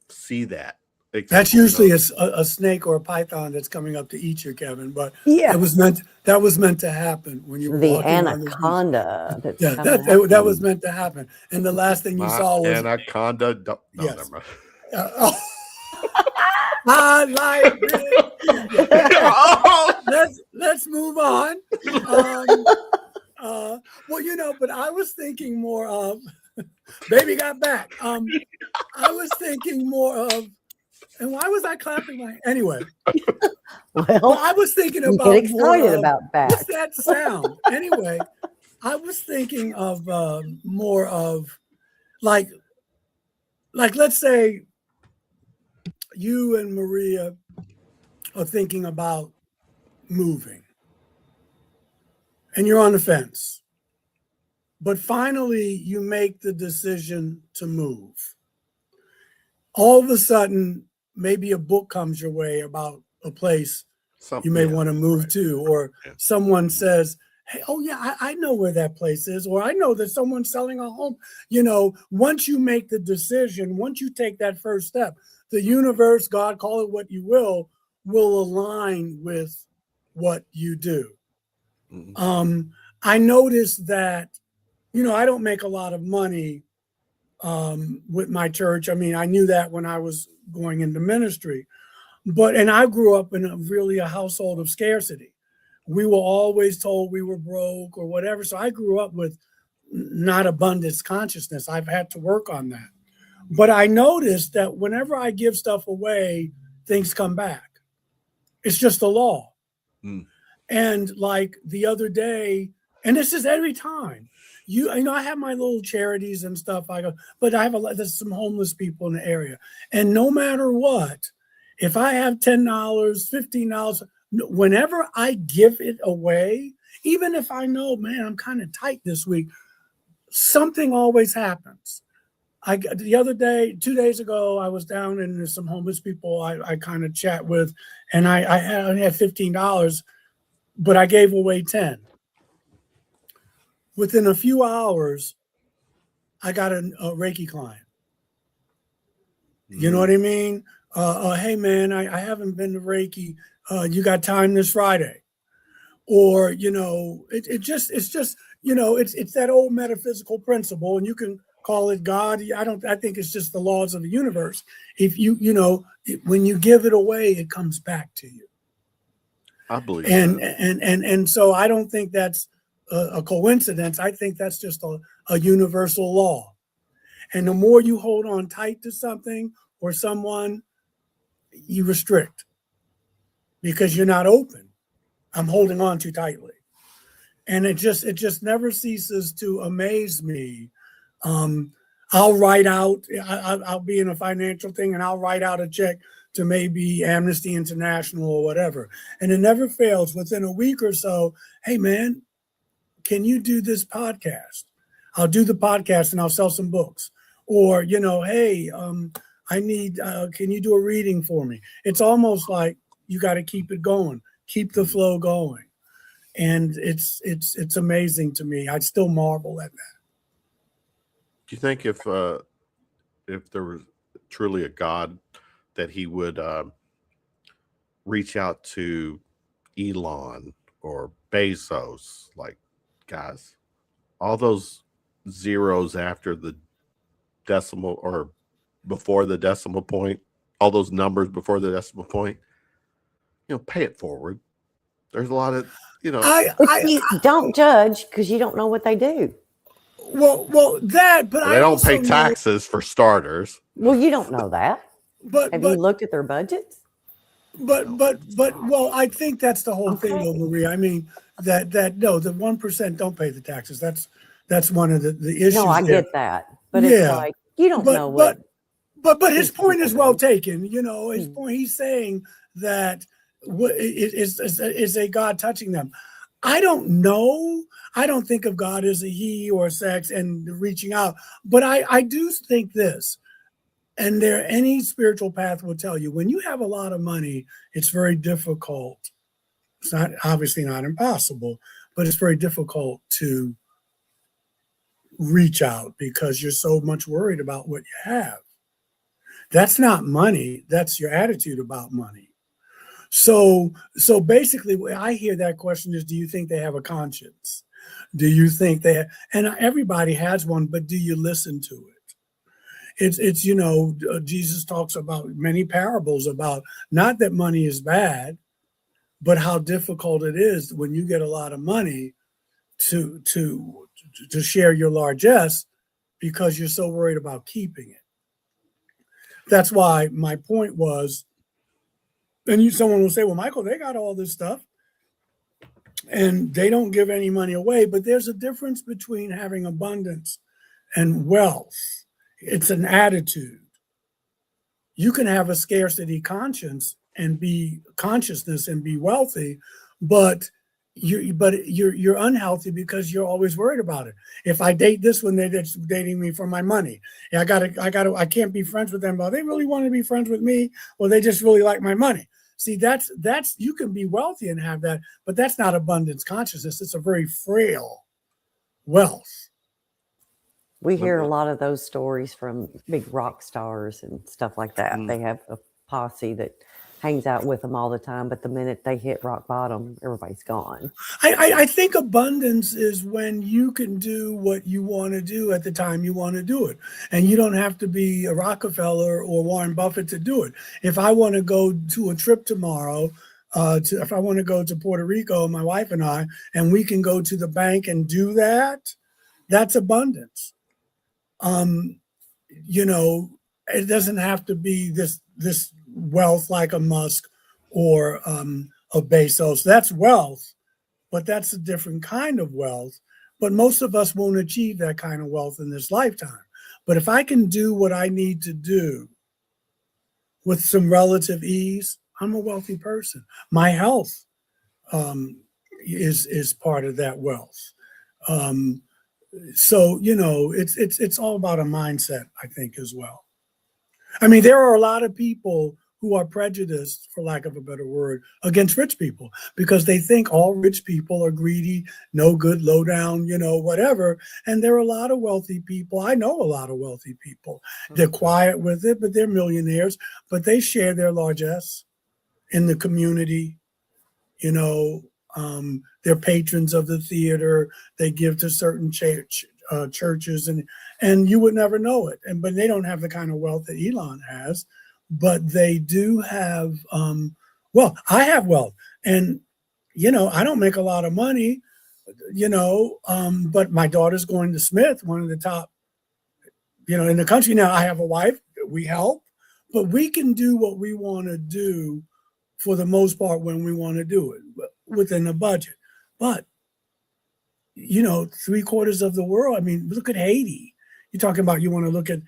see that. That's usually a snake or a python that's coming up to eat you, Kevin. But that was meant to happen when you were the walking anaconda. That was meant to happen. And the last thing you saw was anaconda. Yes. I like it. Let's move on. Well, you know, but I was thinking more of baby got back. I was thinking more of, and why was I clapping anyway? Well, I was thinking about get excited about back. What's that sound? Anyway, I was thinking of more of like let's say you and Maria are thinking about moving, and you're on the fence, but finally you make the decision to move. All of a sudden, maybe a book comes your way about a place you may want to move to, or someone says, hey, oh yeah, I know where that place is, or I know that someone's selling a home. Once you make the decision, once you take that first step, the universe, God, call it what you will align with what you do. Mhm. I noticed that, I don't make a lot of money with my church. I mean, I knew that when I was going into ministry, and I grew up in a household of scarcity. We were always told we were broke or whatever. So I grew up with not abundance consciousness. I've had to work on that. But I noticed that whenever I give stuff away, things come back. It's just a law. Mm. And like the other day, and this is every time, I have my little charities and stuff. But I have there's some homeless people in the area. And no matter what, if I have $10, $15, whenever I give it away, even if I know, man, I'm kind of tight this week, something always happens. The other day, 2 days ago, I was down and there's some homeless people I kind of chat with, and I only had $15, but I gave away 10. Within a few hours, I got a Reiki client. You know what I mean? Hey man, I haven't been to Reiki. You got time this Friday? Or, it's just, it's that old metaphysical principle, and you can call it God. I think it's just the laws of the universe. If when you give it away, it comes back to you. I believe and so I don't think that's a coincidence. I think that's just a universal law. And the more you hold on tight to something or someone, you restrict because you're not open. I'm holding on too tightly. And it just never ceases to amaze me. I'll write out, I'll be in a financial thing and I'll write out a check to maybe Amnesty International or whatever. And it never fails within a week or so. Hey man, can you do this podcast? I'll do the podcast and I'll sell some books. Or, hey, I need, can you do a reading for me? It's almost like you got to keep it going, keep the flow going. And it's amazing to me. I still marvel at that. Do you think if there was truly a God, that he would reach out to Elon or Bezos, like, guys, all those zeros after the decimal or before the decimal point, all those numbers before the decimal point, pay it forward. There's a lot of, you don't judge because you don't know what they do. Well, but they don't pay taxes for starters. Well, you don't know that. But have you looked at their budgets? But I think that's the whole thing, though, Maria. I mean, that no, the 1% don't pay the taxes. That's one of the issues. No, I get that, but it's like you don't know what. But his point is well taken. His point. He's saying that is a God touching them. I don't know. I don't think of God as a he or a sex and reaching out. But I do think this. And any spiritual path will tell you, when you have a lot of money, it's very difficult. It's not obviously not impossible, but it's very difficult to reach out because you're so much worried about what you have. That's not money. That's your attitude about money. So basically, when I hear that question is, do you think they have a conscience? Do you think and everybody has one, but do you listen to it? It's Jesus talks about many parables about not that money is bad, but how difficult it is when you get a lot of money to share your largesse because you're so worried about keeping it. That's why my point was, and someone will say, well, Michael, they got all this stuff and they don't give any money away, but there's a difference between having abundance and wealth. It's an attitude. You can have a scarcity consciousness and be wealthy, but you're unhealthy because you're always worried about it. If I date this one, they're dating me for my money. I can't be friends with them. Well, they really want to be friends with me, or they just really like my money. See, that's you can be wealthy and have that, but that's not abundance consciousness. It's a very frail wealth. We hear a lot of those stories from big rock stars and stuff like that. They have a posse that hangs out with them all the time, but the minute they hit rock bottom, everybody's gone. I think abundance is when you can do what you want to do at the time you want to do it. And you don't have to be a Rockefeller or Warren Buffett to do it. If I want to go to a trip tomorrow, if I want to go to Puerto Rico, my wife and I, and we can go to the bank and do that, that's abundance. You know, it doesn't have to be this wealth like a Musk or a Bezos. That's wealth, but that's a different kind of wealth. But most of us won't achieve that kind of wealth in this lifetime. But if I can do what I need to do with some relative ease, I'm a wealthy person. My health is part of that wealth. So, you know, it's all about a mindset, I think, as well. I mean, there are a lot of people who are prejudiced, for lack of a better word, against rich people because they think all rich people are greedy, no good, low down, you know, whatever. And there are a lot of wealthy people. I know a lot of wealthy people. They're quiet with it, but they're millionaires, but they share their largesse in the community, you know. They're patrons of the theater. They give to certain churches, and you would never know it. But they don't have the kind of wealth that Elon has, but they do have. Well, I have wealth, and you know, I don't make a lot of money, you know, but my daughter's going to Smith, one of the top, you know, in the country now. I have a wife. We help, but we can do what we want to do for the most part when we want to do it within a budget. But, you know, 3/4 of the world, I mean, look at Haiti. You're talking about you want to look at,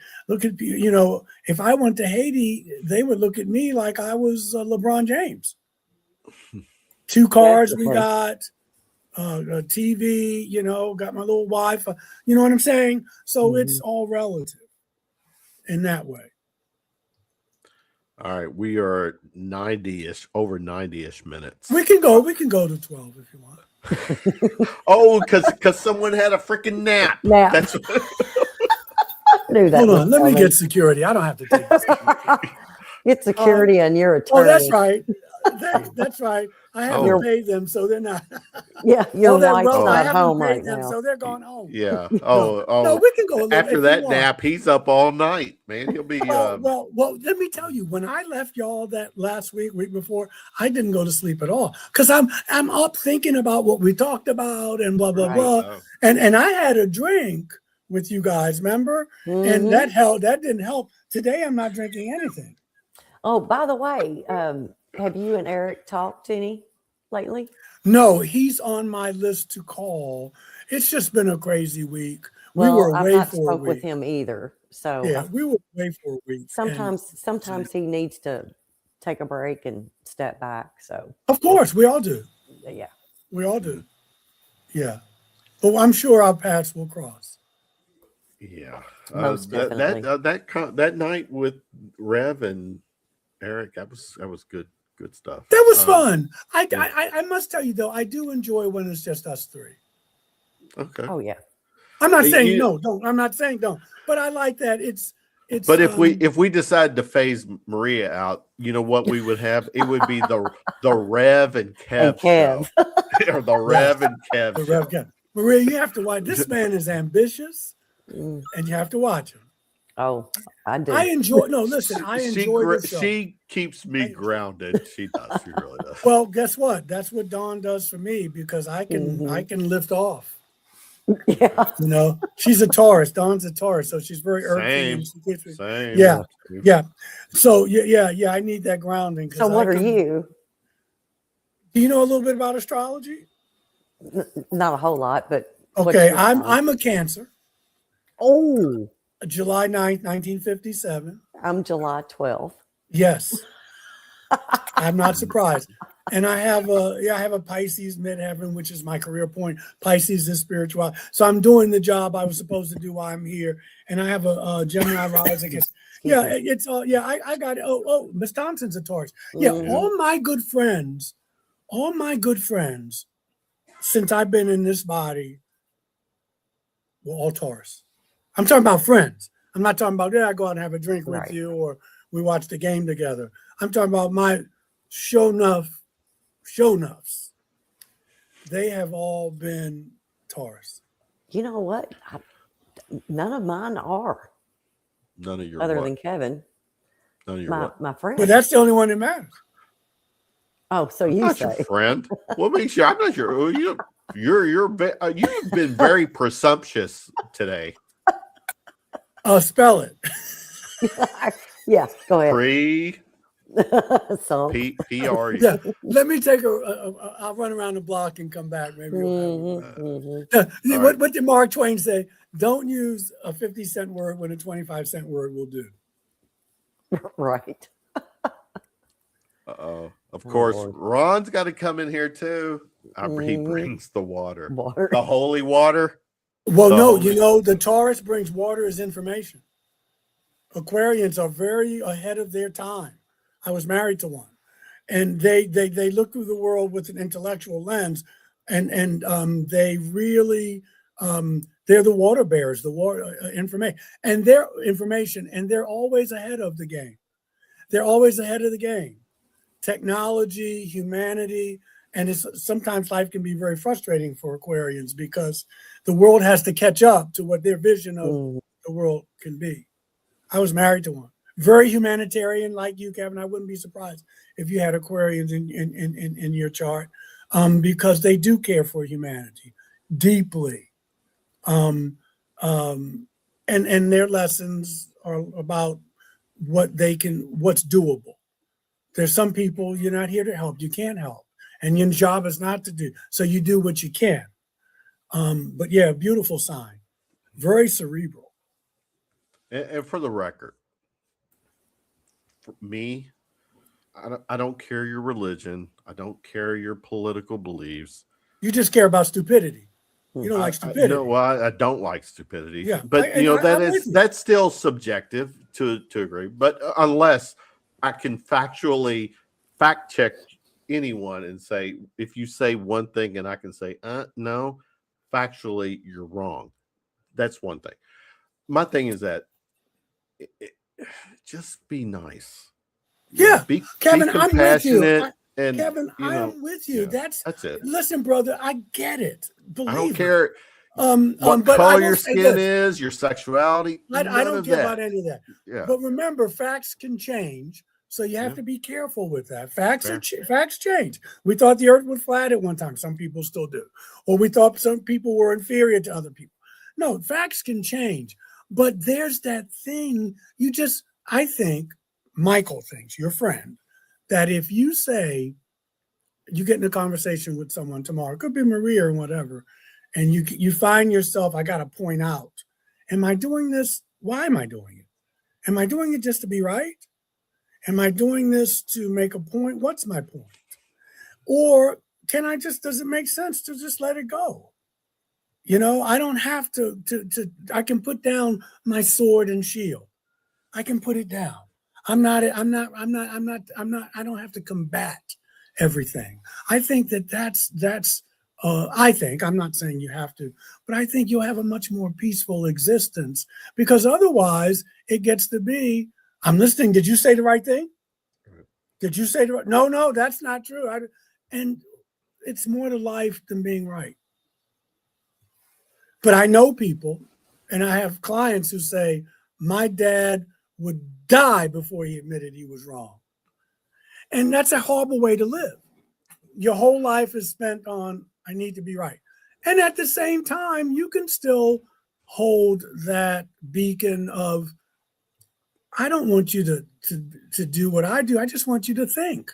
you know, if I went to Haiti, they would look at me like I was LeBron James. 2 cars we got, a TV, you know, got my little Wi-Fi. You know what I'm saying? So it's all relative in that way. All right, we are 90-ish, over 90-ish minutes. We can go to 12 if you want. Oh, because someone had a freaking nap. That's Knew that. Hold on, let me get security. I don't have to take this. Get security and you're attorney. Oh, that's right. That's right. I haven't paid them, so they're not. Yeah, your wife's I not haven't home paid right them, now. so they're going home. Yeah. No, we can go a little after that nap, he's up all night, man. He'll be. Well, let me tell you. When I left y'all that last week before, I didn't go to sleep at all because I'm up thinking about what we talked about and blah blah blah. And I had a drink with you guys, remember? And that helped. That didn't help. Today, I'm not drinking anything. Oh, by the way, have you and Eric talked any lately? No, he's on my list to call. It's just been a crazy week. Well, we were I've away not for a spoke week. with him either. So yeah, we were away for a week. Sometimes he needs to take a break and step back. So of course, we all do. Yeah, we all do. Yeah, but I'm sure our paths will cross. Yeah, most definitely. That night with Rev and Eric, that was good stuff. That was fun. I must tell you though, I do enjoy when it's just us three. Okay. Oh yeah. I'm not saying don't. I'm not saying don't. But I like that it's. But if we decide to phase Maria out, you know what we would have? It would be the Rev and Kev show. Or the Rev and Kev. The Rev Kev. Maria, you have to watch. This man is ambitious, and you have to watch him. Oh, I do. I enjoy. No, listen. I enjoy the show. She keeps me grounded. She does. She really does. Well, guess what? That's what Dawn does for me because I can lift off. Yeah. You know, she's a Taurus. Dawn's a Taurus, so she's very earthy. Same. Yeah. So yeah. I need that grounding. So what are you? Do you know a little bit about astrology? Not a whole lot, but okay. I'm a Cancer. Oh. July 9th, 1957. I'm July 12th. Yes. I'm not surprised. And I have a Pisces midheaven, which is my career point. Pisces is spiritual. So I'm doing the job I was supposed to do while I'm here. And I have a Gemini rising. It's all, I got it. Oh, Miss Thompson's a Taurus. Yeah, all my good friends, since I've been in this body, were all Taurus. I'm talking about friends. I'm not talking about, I go out and have a drink with you or we watch the game together. I'm talking about my show nuffs. They have all been Taurus. You know what? None of mine are. None of your other what? than Kevin. None of your my friend. But that's the only one that matters. Oh, so you not say your friend? What makes you? I'm not sure. You've been very presumptuous today. Spell it. Yeah, go ahead. P-R-E. Yeah, let me take I'll run around the block and come back. Maybe. What did Mark Twain say? Don't use a 50-cent word when a 25-cent word will do. Right. Of course, Ron's got to come in here too. He brings the water. The holy water. Well, the Taurus brings water as information. Aquarians are very ahead of their time. I was married to one, and they look through the world with an intellectual lens, and they really they're the water bearers, the water information, and they're always ahead of the game. They're always ahead of the game. Technology, humanity, and sometimes life can be very frustrating for Aquarians because the world has to catch up to what their vision of the world can be. I was married to one. Very humanitarian like you, Kevin. I wouldn't be surprised if you had Aquarians in your chart because they do care for humanity deeply. And their lessons are about what's doable. There's some people you're not here to help. You can't help. And your job is not to do. So you do what you can. But yeah, beautiful sign. Very cerebral. And for the record, for me, I don't care your religion. I don't care your political beliefs. You just care about stupidity. You don't like stupidity. I don't like stupidity. Yeah, but that's still subjective to agree. But unless I can factually fact check anyone and say, if you say one thing and I can say, no, factually you're wrong. That's one thing. My thing is that just be nice. Yeah, Kevin, be I'm with you. Kevin, I'm with you. Yeah, that's it. Listen, brother, I get it. Believe I don't care what color your skin is, your sexuality. I don't care about any of that. Yeah. But remember, facts can change. So you have to be careful with that. Facts change. We thought the earth was flat at one time. Some people still do. Or we thought some people were inferior to other people. No, facts can change. But there's that thing I think, Michael thinks, your friend, that if you say, you get in a conversation with someone tomorrow, it could be Maria or whatever, and you find yourself, I got to point out, am I doing this? Why am I doing it? Am I doing it just to be right? Am I doing this to make a point? What's my point? Or does it make sense to just let it go? I don't have to I can put down my sword and shield. I can put it down. I don't have to combat everything. I think I'm not saying you have to, but I think you'll have a much more peaceful existence because otherwise it gets to be, I'm listening. Did you say the right thing? Did you say the right? No, that's not true. And it's more to life than being right. But I know people, and I have clients who say, my dad would die before he admitted he was wrong. And that's a horrible way to live. Your whole life is spent on, I need to be right. And at the same time, you can still hold that beacon of, I don't want you to do what I do. I just want you to think.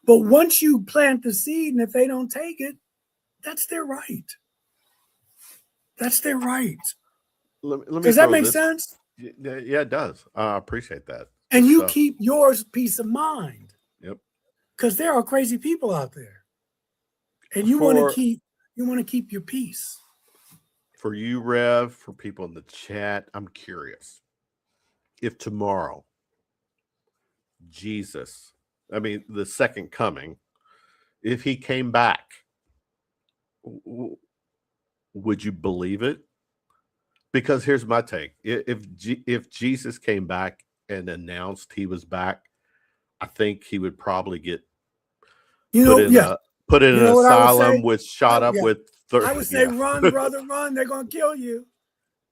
But once you plant the seed, and if they don't take it, that's their right. That's their right. Does that make sense? Yeah, it does. I appreciate that. And you keep yours peace of mind. Yep. because there are crazy people out there, and you want to keep your peace. For you, Rev, for people in the chat, I'm curious if tomorrow Jesus, I mean the second coming, if he came back, would you believe it? Because here's my take: if Jesus came back and announced he was back, I think he would probably get put in an asylum with shot up with. I would say, run, brother, run. They're going to kill you.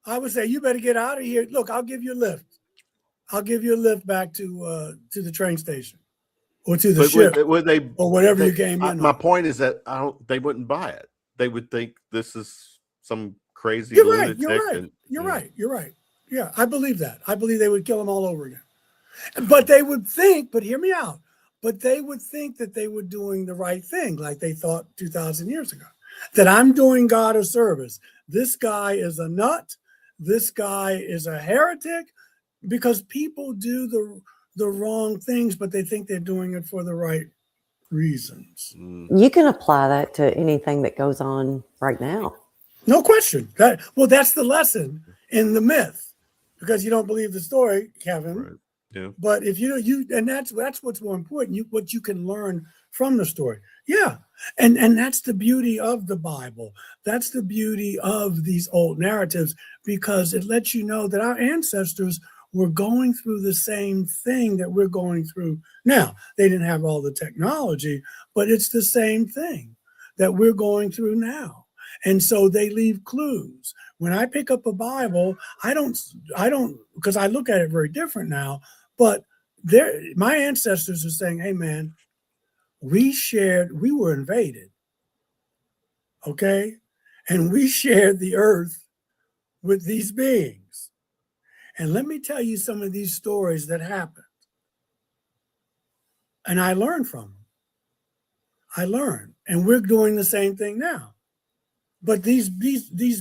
I would say, you better get out of here. Look, I'll give you a lift. I'll give you a lift back to the train station or to the ship or whatever you came in. My point is that they wouldn't buy it. They would think this is some crazy lunatic. You're right. Yeah, I believe that. I believe they would kill them all over again. But they would think, but hear me out, but they would think that they were doing the right thing, like they thought 2,000 years ago, that I'm doing God a service. This guy is a nut. This guy is a heretic, because people do the wrong things, but they think they're doing it for the right reasons. You can apply that to anything that goes on right now. No question. That's the lesson in the myth, because you don't believe the story, Kevin. Right. Yeah. But if and that's what's more important. What you can learn from the story. Yeah. And that's the beauty of the Bible. That's the beauty of these old narratives, because it lets you know that our ancestors were going through the same thing that we're going through now. They didn't have all the technology, but it's the same thing that we're going through now. And so they leave clues. When I pick up a Bible, I don't, because I look at it very different now, but my ancestors are saying, hey man, we were invaded, okay? And we shared the earth with these beings. And let me tell you some of these stories that happened. And I learned from them. I learned. And we're doing the same thing now. But these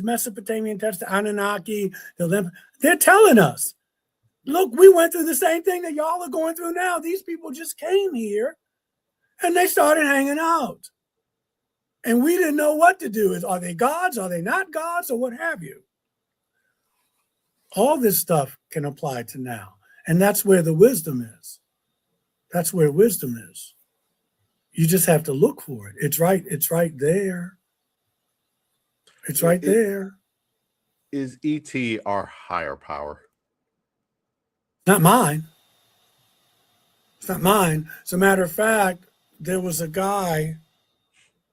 Mesopotamian texts, the Anunnaki, they're telling us, look, we went through the same thing that y'all are going through now. These people just came here and they started hanging out. And we didn't know what to do. Are they gods? Are they not gods? Or what have you? All this stuff can apply to now. And that's where the wisdom is. That's where wisdom is. You just have to look for it. It's right there. It's right there. Is ET our higher power? Not mine. It's not mine. As a matter of fact, there was a guy,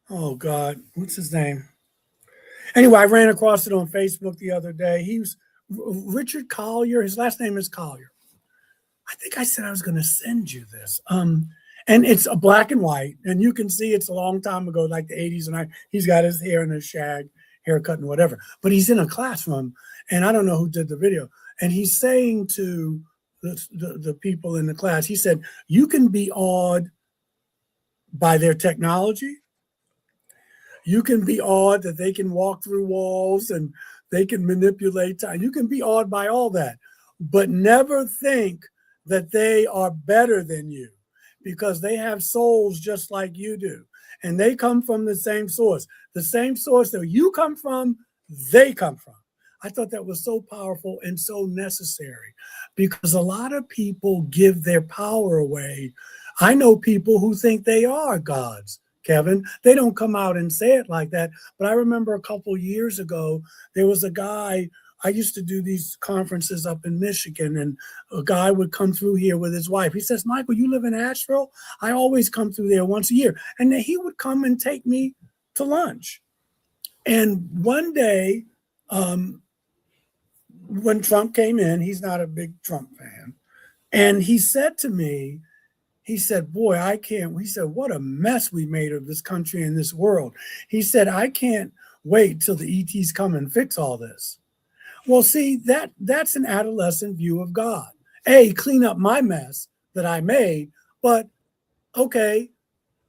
oh God, what's his name? Anyway, I ran across it on Facebook the other day. He was Richard Collier. His last name is Collier. I think I said I was going to send you this. And it's a black and white, and you can see it's a long time ago, like the 80s, and he's got his hair in a shag, haircut and whatever. But he's in a classroom, and I don't know who did the video. And he's saying to the people in the class, he said, you can be awed by their technology. You can be awed that they can walk through walls and they can manipulate time. You can be awed by all that, but never think that they are better than you, because they have souls just like you do. And they come from the same source that you come from, they come from. I thought that was so powerful and so necessary, because a lot of people give their power away. I know people who think they are gods, Kevin. They don't come out and say it like that. But I remember a couple years ago, there was a guy, I used to do these conferences up in Michigan, and a guy would come through here with his wife. He says, Michael, you live in Asheville? I always come through there once a year. And then he would come and take me to lunch. And one day, when Trump came in, he's not a big Trump fan. And he said to me, he said, boy, I can't. He said, what a mess we made of this country and this world. He said, I can't wait till the ETs come and fix all this. Well, see, that's an adolescent view of God. Clean up my mess that I made, but okay,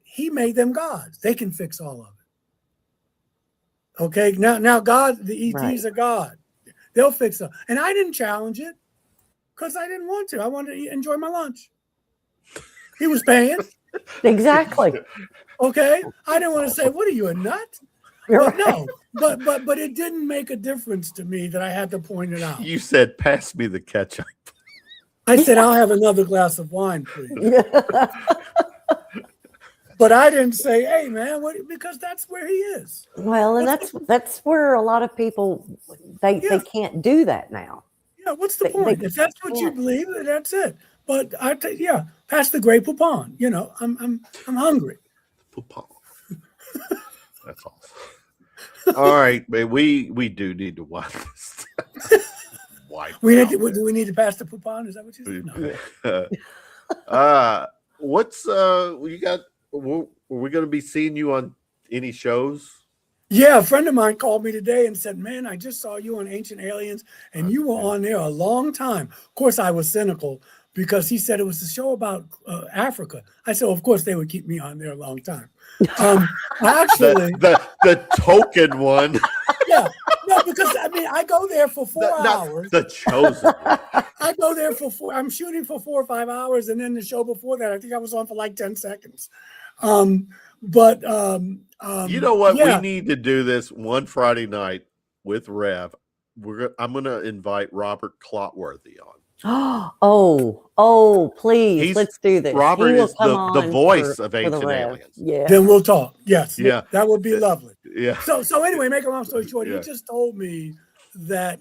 he made them gods. They can fix all of it. Okay, now God, the ETs are God. They'll fix it. And I didn't challenge it because I didn't want to. I wanted to enjoy my lunch. He was paying. Exactly. Okay, I didn't want to say, "What are you, a nut?" But no, but it didn't make a difference to me that I had to point it out. You said, "Pass me the ketchup." I said, "I'll have another glass of wine, please." But I didn't say, "Hey, man," because that's where he is. Well, and that's where a lot of people they can't do that now. Yeah, what's the point? If that's what you believe, that's it. But pass the Grey Poupon. You know, I'm hungry. Poupon. That's awesome. All right, man. We do need to wipe this. Do we need to pass the Poupon? Is that what you said? No. What's you got? Are we going to be seeing you on any shows? Yeah, a friend of mine called me today and said, "Man, I just saw you on Ancient Aliens, and you were on there a long time." Of course, I was cynical because he said it was a show about Africa. I said, "Of course, they would keep me on there a long time." Actually, the token one. Yeah, no, because I mean, I go there for 4 hours. The chosen one. I go there for I'm shooting for 4 or 5 hours, and then the show before that, I think I was on for like 10 seconds. You know what? Yeah. We need to do this one Friday night with Rev. I'm going to invite Robert Clotworthy on. Please, let's do this. Robert is the voice of Ancient Aliens. Yeah. Then we'll talk. Yes. Yeah. That would be lovely. Yeah. So anyway, make a long story short, he just told me that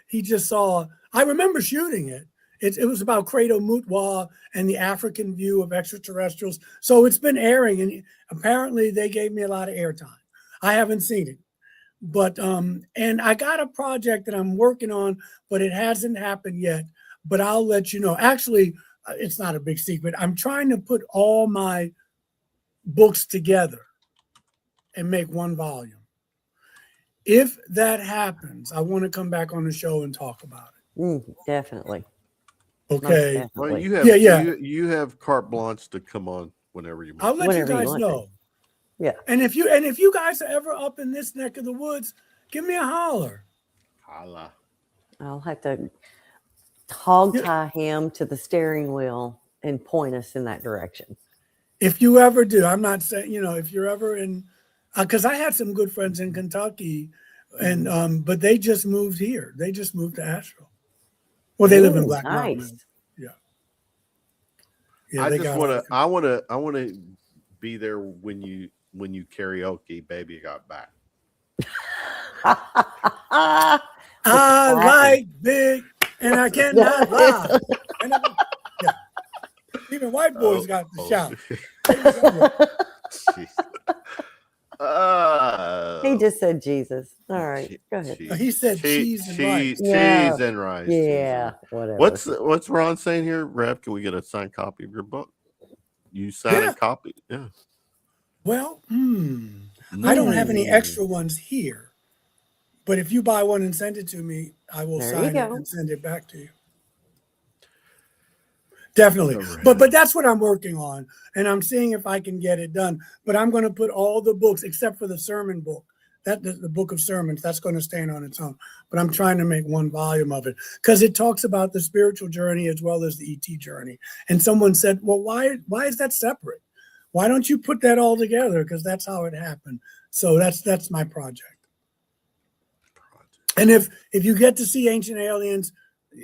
he just saw. I remember shooting it. It was about Credo Mutwa and the African view of extraterrestrials. So it's been airing, and apparently they gave me a lot of airtime. I haven't seen it, but and I got a project that I'm working on, but it hasn't happened yet. But I'll let you know. Actually, it's not a big secret. I'm trying to put all my books together and make one volume. If that happens, I want to come back on the show and talk about it. Definitely. Okay. Well, you have carte blanche to come on whenever you want. I'll let you guys know. Yeah. And if you guys are ever up in this neck of the woods, give me a holler. Holla. I'll have to hog tie him to the steering wheel and point us in that direction. If you ever do, I'm not saying, if you're ever in, because I had some good friends in Kentucky, and but they just moved here. They just moved to Asheville. Well, they live in Black Mountain. Yeah. I want to be there when you karaoke "Baby Got Back." I like big, and I cannot lie. Even white boys got the shout. He just said Jesus. All right, go ahead. He said cheese and rice. Cheese and rice. Yeah, whatever. What's Ron saying here? Rev, can we get a signed copy of your book? You sign a copy? Yeah. Well, I don't have any extra ones here, but if you buy one and send it to me, I will sign it and send it back to you. Definitely. But that's what I'm working on, and I'm seeing if I can get it done. But I'm going to put all the books except for the sermon book, the book of sermons, that's going to stand on its own. But I'm trying to make one volume of it because it talks about the spiritual journey as well as the ET journey. And someone said, "Well, why is that separate? Why don't you put that all together? Because that's how it happened." So that's my project. And if you get to see Ancient Aliens,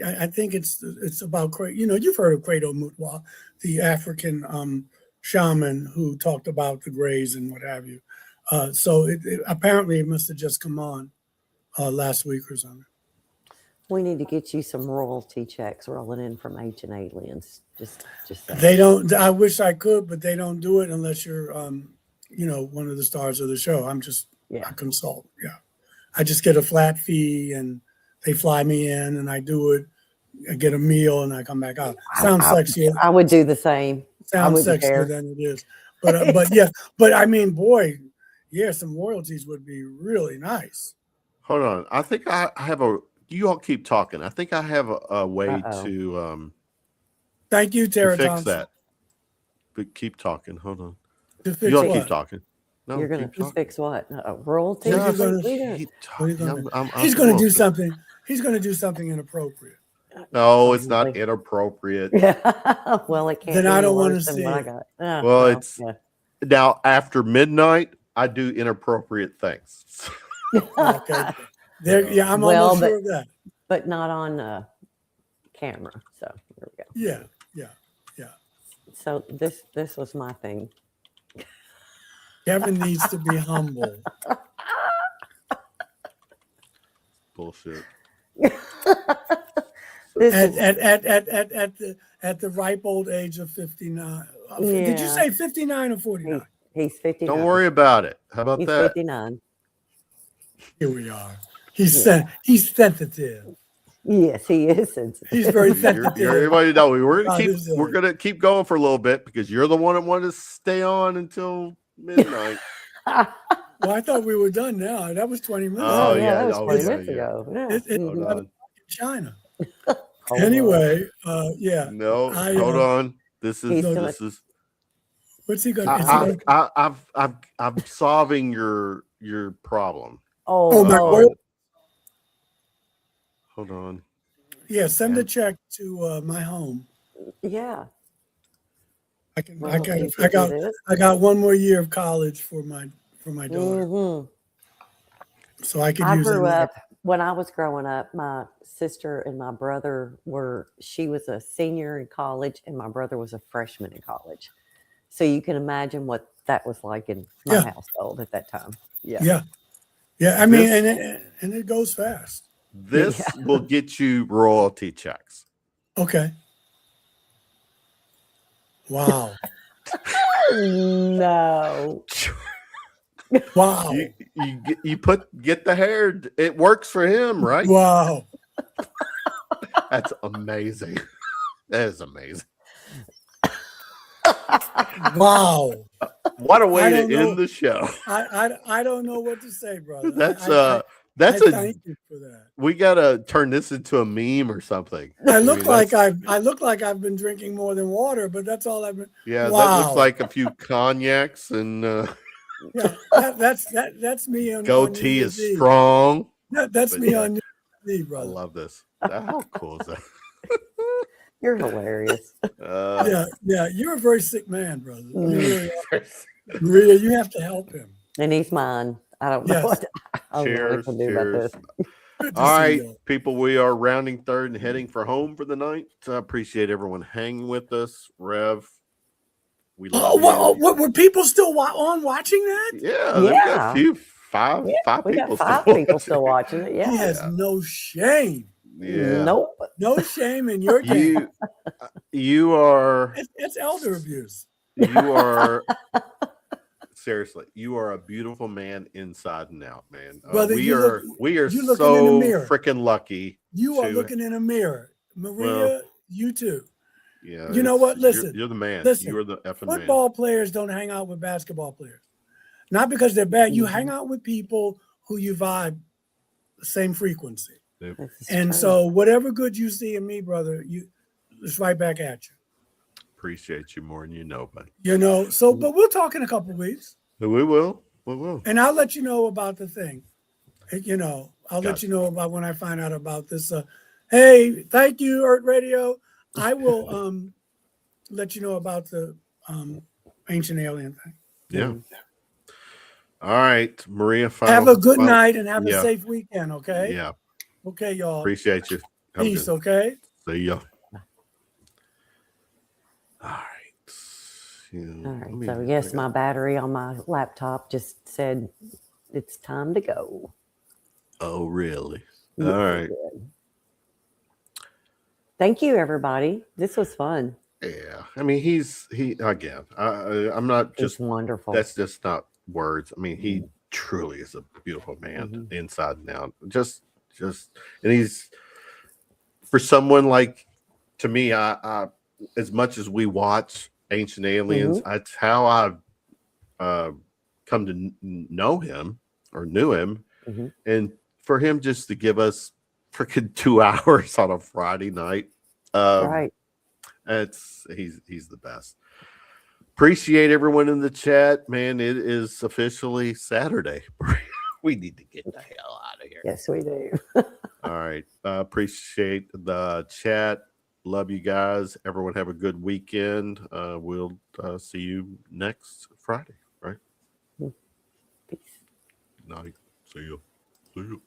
I think it's about, you've heard of Credo Mutwa, the African shaman who talked about the Greys and what have you. So apparently it must have just come on last week or something. We need to get you some royalty checks rolling in from Ancient Aliens. Just they don't. I wish I could, but they don't do it unless you're, one of the stars of the show. I'm just a consultant. Yeah, I just get a flat fee and they fly me in and I do it. I get a meal and I come back out. Sounds sexy. I would do the same. Sounds sexier than it is. But I mean, boy, some royalties would be really nice. Hold on. I think I have you all keep talking. I think I have a way to thank you, Tara, to fix Johnson. that. But keep talking. Hold on. You all keep talking. No, you're going to fix what? Royalty? He's going to do something. He's going to do something inappropriate. No, it's not inappropriate. Well, it can't Then be I any don't wanna worse than see what I it. got. Well, it's yeah. now after midnight. I do inappropriate things. Okay. There, yeah, I'm Well, almost sure of that. But not on camera. So there we go. Yeah. So this was my thing. Kevin needs to be humble. Bullshit. At the ripe old age of 59. Did you Yeah. say 59 or 49? He's 59. Don't worry about it. How about He's that? 59. Here we are. He's sensitive. Yes, he is sensitive. He's very sensitive. Everybody know we're about his age. gonna keep going for a little bit because you're the one that wanted to stay on until midnight. Well, I thought we were done now. That was 20 minutes. Oh, Oh, yeah, that was oh, 20 yeah, minutes yeah. ago. Yeah. It- Hold Mhm. on. China. Hold Anyway, yeah. No, I, hold on. This is He's this is. What's he going to I'm solving your problem. Oh, my word. Hold on. Yeah, send a check to my home. Yeah. I can. Well, I got one more year of college for my daughter, Mhm. so I could I use grew it. up, when I was growing up, my sister and my brother she was a senior in college and my brother was a freshman in college. So you can imagine what that was like in my Yeah. household at that time. Yeah. Yeah. I mean, This- and it goes fast. This will get you royalty checks. Okay. Wow. No. Wow. You get the hair. It works for him, right? Wow. That's amazing. That is amazing. Wow. What a I way to don't know. end the show. I don't know what to say, brother. That's I thank you for that. we gotta turn this into a meme or something. I look mean, like I've been drinking more than water, but that's all I've been. Yeah, that Wow. looks like a few cognacs and Yeah, that's me on goatee New is Year's Eve. strong. That's But me yeah. on New Year's Eve, I brother. love this. How cool is that? You're hilarious. Yeah, you're a very sick man, brother. You Mm. really are. Maria, you have to help him. And he's mine. I don't know Yes. what I don't know what Cheers, to do about cheers. this. Good to All see right, you. people, we are rounding third and heading for home for the night. I appreciate everyone hanging with us. Rev, we love What were people still watching that? Yeah, they've got a few five We people got five still people watching. still watching it. He Yeah. has no shame. Yeah. Nope. No shame in your game. You are It's elder abuse. seriously, you are a beautiful man inside and out, man. Brother, we you are you're looking in the so mirror. freaking lucky. You are to- looking in a mirror. Maria, Well, you too. Yeah. You know what? Listen. You're the man. Listen, You are the effing man. Football players don't hang out with basketball players. Not because they're bad. You Mhm. hang out with people who you vibe the same frequency. This is And true. so whatever good you see in me, brother, it's right back at you. Appreciate you more than you know, buddy. You know, so but we'll talk in a couple of weeks. We will. We will. And I'll let you know about the thing. You know, I'll let Gotcha. you know about when I find out about this. Hey, thank you, Earth Radio. I will let you know about the ancient alien thing. Yeah. All right, Maria. Have a good night and have a safe weekend, okay? Yeah. Okay, y'all. Appreciate you. Have a Peace, good- okay? See ya. All right. All right. So yes, my battery on my laptop just said it's time to go. Oh, really? Yes, All it right. did. Thank you, everybody. This was fun. Yeah. I mean, I'm not It's just, wonderful. that's just not words. I mean, he truly is a beautiful man inside and out. Just, and he's, for someone like, to me, I as much as we watch Ancient Aliens, that's how I've come to know him or knew him. And for him just to give us freaking 2 hours on a Friday night, Right. he's the best. Appreciate everyone in the chat, man. It is officially Saturday. We need to get the hell out of here. Yes, we do. All right. Appreciate the chat. Love you guys. Everyone have a good weekend. We'll see you next Friday, right? Peace. Night. See you. See you.